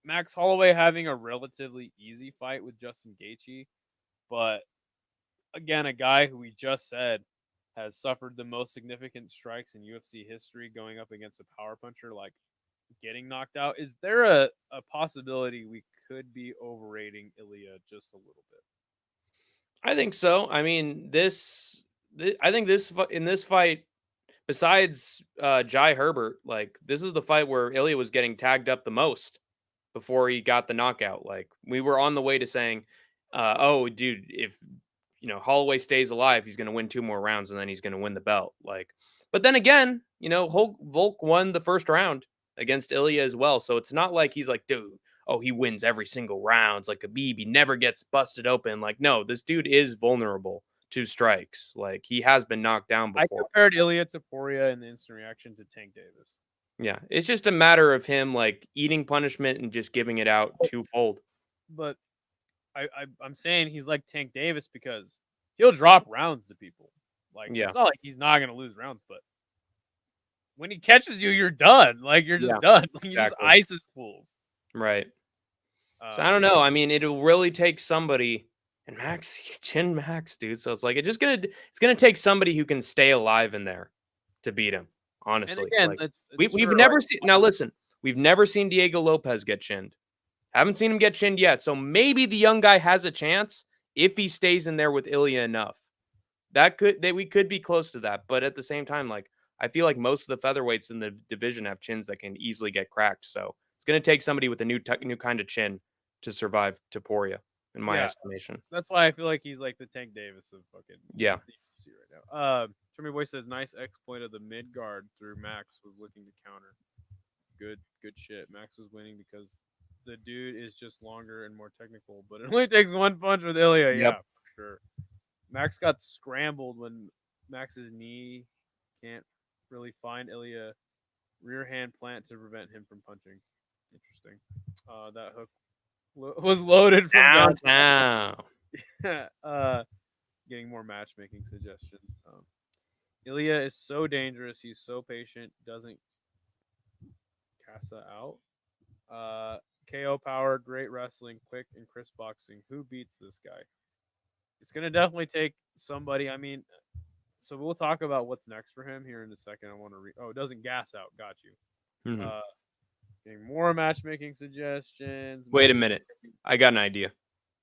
Max Holloway having a relatively easy fight with Justin Gaethje, but again, a guy who we just said has suffered the most significant strikes in UFC history going up against a power puncher, like getting knocked out. Is there a possibility we could be overrating Ilya just a little bit? I think so. I mean, I think in this fight, besides Jai Herbert, like this was the fight where Ilya was getting tagged up the most before he got the knockout. Like we were on the way to saying, "Oh, dude, if Holloway stays alive, he's going to win 2 more rounds and then he's going to win the belt." Like, but then again, Volk won the first round against Ilya as well, so it's not like he's like, dude, he wins every single round. It's like Khabib, he never gets busted open. Like, no, this dude is vulnerable to strikes. Like he has been knocked down before. I compared Ilya Taporia in the instant reaction to Tank Davis. Yeah, it's just a matter of him like eating punishment and just giving it out twofold. But I'm saying he's like Tank Davis because he'll drop rounds to people. Like it's not like he's not gonna lose rounds, but when he catches you, you're done. Like you're just done. He just ices fools. Right. So I don't know. I mean, it'll really take somebody. And Max, he's chin Max, dude. So it's like it's gonna take somebody who can stay alive in there to beat him. Honestly, and again, like, we've never seen. Now listen, we've never seen Diego Lopez get chinned. Haven't seen him get chinned yet. So maybe the young guy has a chance if he stays in there with Ilya enough. We could be close to that. But at the same time, like I feel like most of the featherweights in the division have chins that can easily get cracked. So it's gonna take somebody with a new kind of chin to survive Taporia, in my estimation. That's why I feel like he's like the Tank Davis of fucking the UFC right now. Tommy Boy says nice exploit of the mid guard through Max was looking to counter. Good shit. Max was winning because the dude is just longer and more technical, but it only takes one punch with Ilya. Yep. Yeah, for sure. Max got scrambled when Max's knee can't really find Ilya. Rear hand plant to prevent him from punching. Interesting. That hook was loaded from downtown. Getting more matchmaking suggestions. Ilya is so dangerous. He's so patient. Doesn't Casa out. KO power, great wrestling, quick and crisp boxing. Who beats this guy? It's gonna definitely take somebody. I mean, so we'll talk about what's next for him here in a second. I want to read. Oh, it doesn't gas out. Got you. Mm-hmm. Getting more matchmaking suggestions. Wait a minute. I got an idea.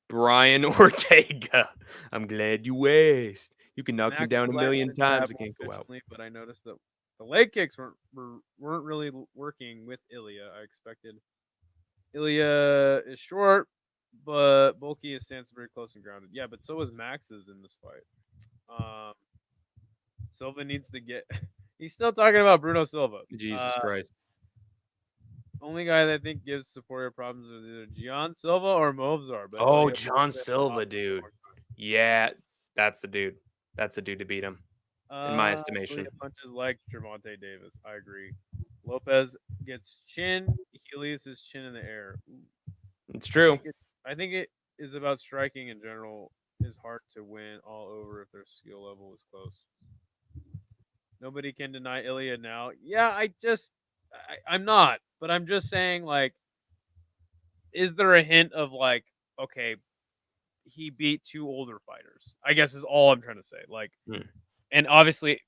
Brian Ortega. I'm glad you asked. You can knock me down a million times. I can't go out. But I noticed that the leg kicks weren't really working with Ilya. I expected Ilya is short, but bulky. His stance is very close and grounded. Yeah, but so is Max's in this fight. Silva needs to get. He's still talking about Bruno Silva. Jesus Christ. Only guy that I think gives supporter problems is either Gian Silva or Movzar. But Oh, Ilya John Movzar is Silva, not dude. for Yeah, that's the dude. That's the dude to beat him, in my estimation. Ilya punches like Gervonta Davis. I agree. Lopez gets chin. He leaves his chin in the air. Ooh. It's true. I think it is about striking in general. Is hard to win all over if their skill level is close. Nobody can deny Ilya now. Yeah, I'm not, but I'm just saying, like, is there a hint of like, okay, he beat two older fighters? I guess is all I'm trying to say. Like, and obviously,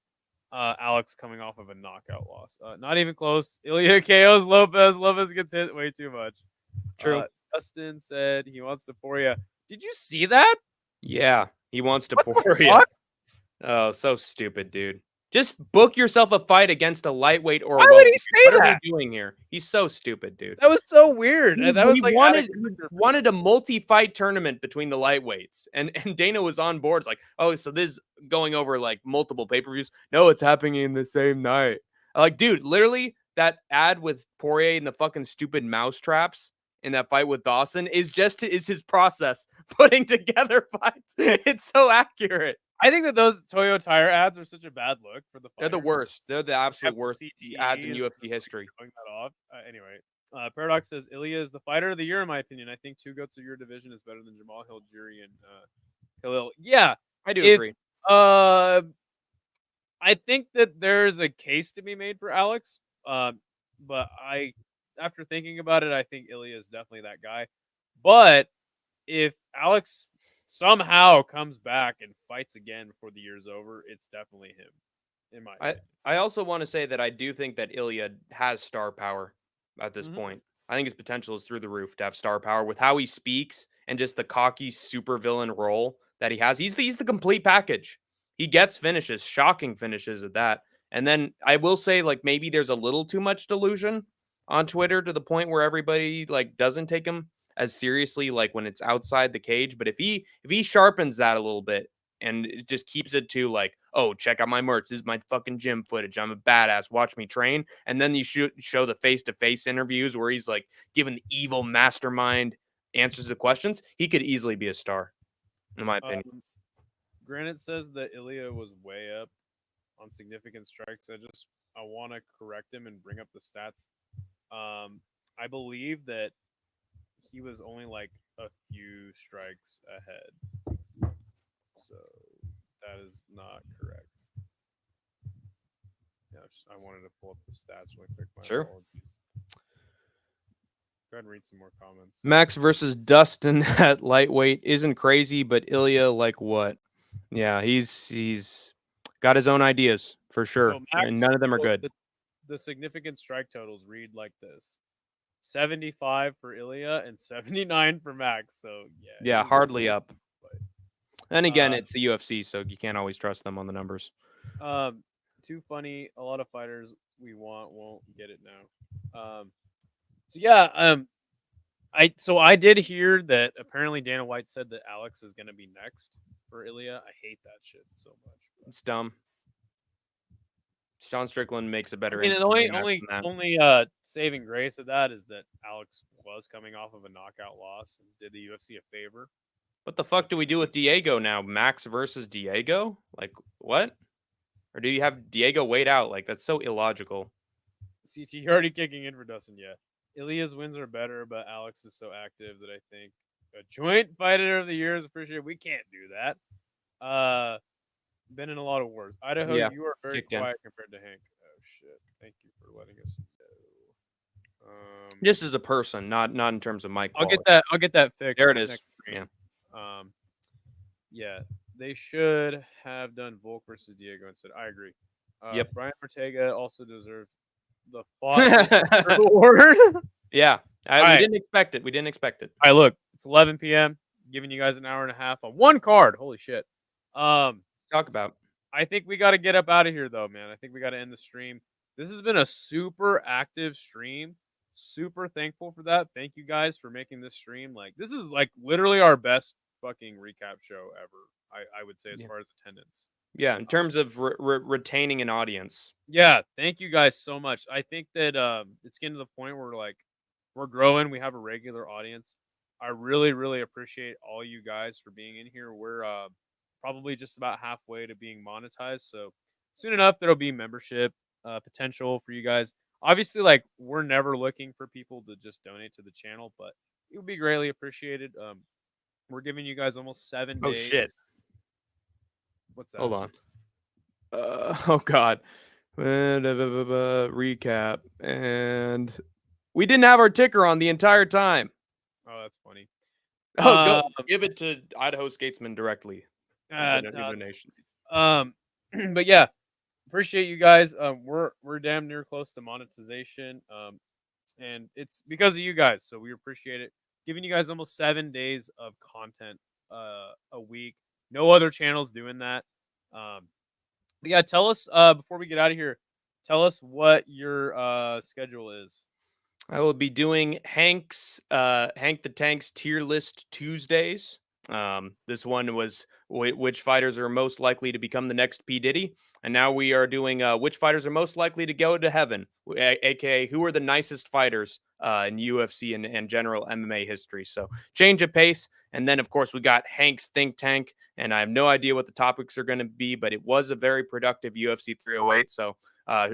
Alex coming off of a knockout loss, not even close. Ilya KOs Lopez. Lopez gets hit way too much. True. Dustin said he wants to Poria. Did you see that? Yeah, he wants to What the pour you. fuck? Oh, so stupid, dude. Just book yourself a fight against a lightweight or Why a would he welterweight. say What are that? we doing here? He's so stupid, dude. That was so weird. That was like wanted a multi-fight tournament between the lightweights, and Dana was on board. It's like, oh, so this is going over like multiple pay-per-views. No, it's happening in the same night. Like, dude, literally that ad with Poirier and the fucking stupid mouse traps in that fight with Dawson is his process putting together fights. It's so accurate. I think that those Toyo Tire ads are such a bad look for the fighters. They're the worst. They're the absolute Except worst CTE ads in is UFC just, history. Like, showing that off. Anyway, Paradox says Ilya is the fighter of the year in my opinion. I think two goats of your division is better than Jamal Hill, Jiri, and Khalil. Yeah, I do agree. I think that there's a case to be made for Alex. But after thinking about it, I think Ilya is definitely that guy. But if Alex somehow comes back and fights again before the year's over, it's definitely him, in my opinion. I also want to say that I do think that Ilya has star power at this point. I think his potential is through the roof to have star power with how he speaks and just the cocky supervillain role that he has. He's the complete package. He gets finishes, shocking finishes at that. And then I will say, like, maybe there's a little too much delusion on Twitter to the point where everybody like doesn't take him as seriously, like when it's outside the cage. But if he sharpens that a little bit and it just keeps it to like, oh, check out my merch. This is my fucking gym footage. I'm a badass. Watch me train. And then you show the face-to-face interviews where he's like giving the evil mastermind answers to questions. He could easily be a star, in my opinion. Granite says that Ilya was way up on significant strikes. I want to correct him and bring up the stats. I believe that he was only like a few strikes ahead. So that is not correct. Yeah, I wanted to pull up the stats really quick. My Sure. apologies. Go ahead and read some more comments. Max versus Dustin at lightweight isn't crazy, but Ilya, like what? Yeah, he's got his own ideas for sure, So Max, and none of them are good. The significant strike totals read like this: 75 for Ilya and 79 for Max. So yeah, hardly up. And again, it's the UFC, so you can't always trust them on the numbers. Too funny. A lot of fighters we want won't get it now. I did hear that apparently Dana White said that Alex is going to be next for Ilya. I hate that shit so much. It's dumb. Sean Strickland makes a better. Only saving grace of that is that Alex was coming off of a knockout loss and did the UFC a favor. What the fuck do we do with Diego now? Max versus Diego? Like what? Or do you have Diego wait out? Like that's so illogical. CT, you're already kicking in for Dustin. Yeah, Ilya's wins are better, but Alex is so active that I think a joint fighter of the year is appreciated. We can't do that. Been in a lot of wars. Idaho, you are very quiet compared to Hank. Oh shit! Thank you for letting us know. Just as a person, not in terms of my quality. I'll get that fixed. There it is. Yeah. Yeah, they should have done Volk versus Diego instead. I agree. Yep. Brian Ortega also deserves the award. Yeah. We didn't expect it. All right, look, it's 11 p.m. Giving you guys an hour and a half on one card. Holy shit. Talk about. I think we got to get up out of here, though, man. I think we got to end the stream. This has been a super active stream. super thankful for that. Thank you guys for making this stream. Like, this is like literally our best fucking recap show ever. I would say as Yeah. far as attendance. Yeah, in terms of retaining an audience. Yeah, thank you guys so much. I think that it's getting to the point where like we're growing. We have a regular audience. I really, really appreciate all you guys for being in here. We're probably just about halfway to being monetized. So soon enough, there'll be membership potential for you guys. Obviously, like we're never looking for people to just donate to the channel, but it would be greatly appreciated. We're giving you guys almost 7 days. Oh shit! What's that? Hold on. Oh god. Recap, and we didn't have our ticker on the entire time. Oh, that's funny. Oh, go give it to Idaho Skatesman directly. Donations. But yeah, appreciate you guys. We're damn near close to monetization. And it's because of you guys, so we appreciate it. Giving you guys almost 7 days of content a week. No other channels doing that. But yeah, tell us before we get out of here. Tell us what your schedule is. I will be doing Hank the Tank's tier list Tuesdays. This one was which fighters are most likely to become the next P. Diddy, and now we are doing which fighters are most likely to go to heaven, aka who are the nicest fighters in UFC and general MMA history. So change of pace, and then of course we got Hank's Think Tank, and I have no idea what the topics are going to be, but it was a very productive UFC 308. So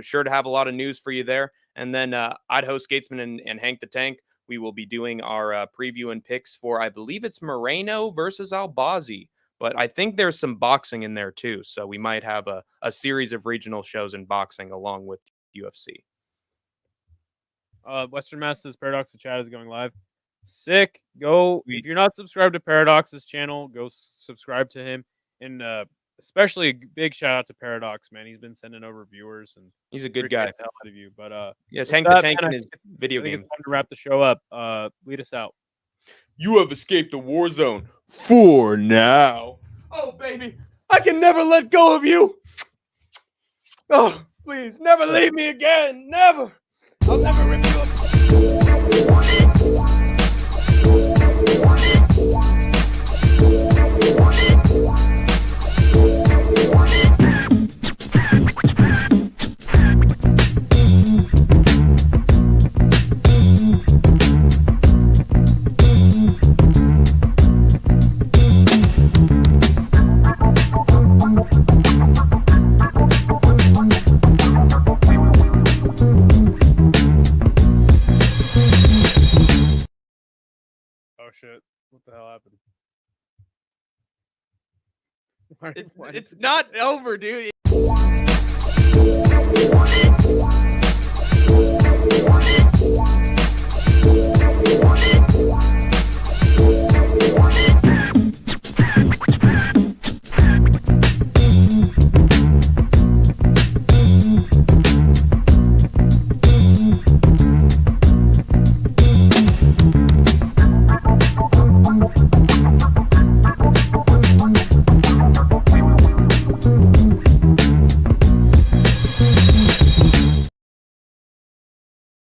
sure to have a lot of news for you there. And then Idaho Skatesman and Hank the Tank, we will be doing our preview and picks for, I believe it's Moreno versus Albazi. But I think there's some boxing in there too. So we might have a series of regional shows in boxing along with UFC. Western Mass says Paradox the chat is going live. Sick. Go. If you're not subscribed to Paradox's channel, go subscribe to him. And especially a big shout out to Paradox, man. He's been sending over viewers, and he's a good guy. The hell out of you. But yes, Hank the Tank in his video game. It's time to wrap the show up. Lead us out. You have escaped the war zone for now. Oh baby, I can never let go of you. Oh, please, never leave me again. Never. I'll never rip you up. Oh shit! What the hell happened? It's not over, dude.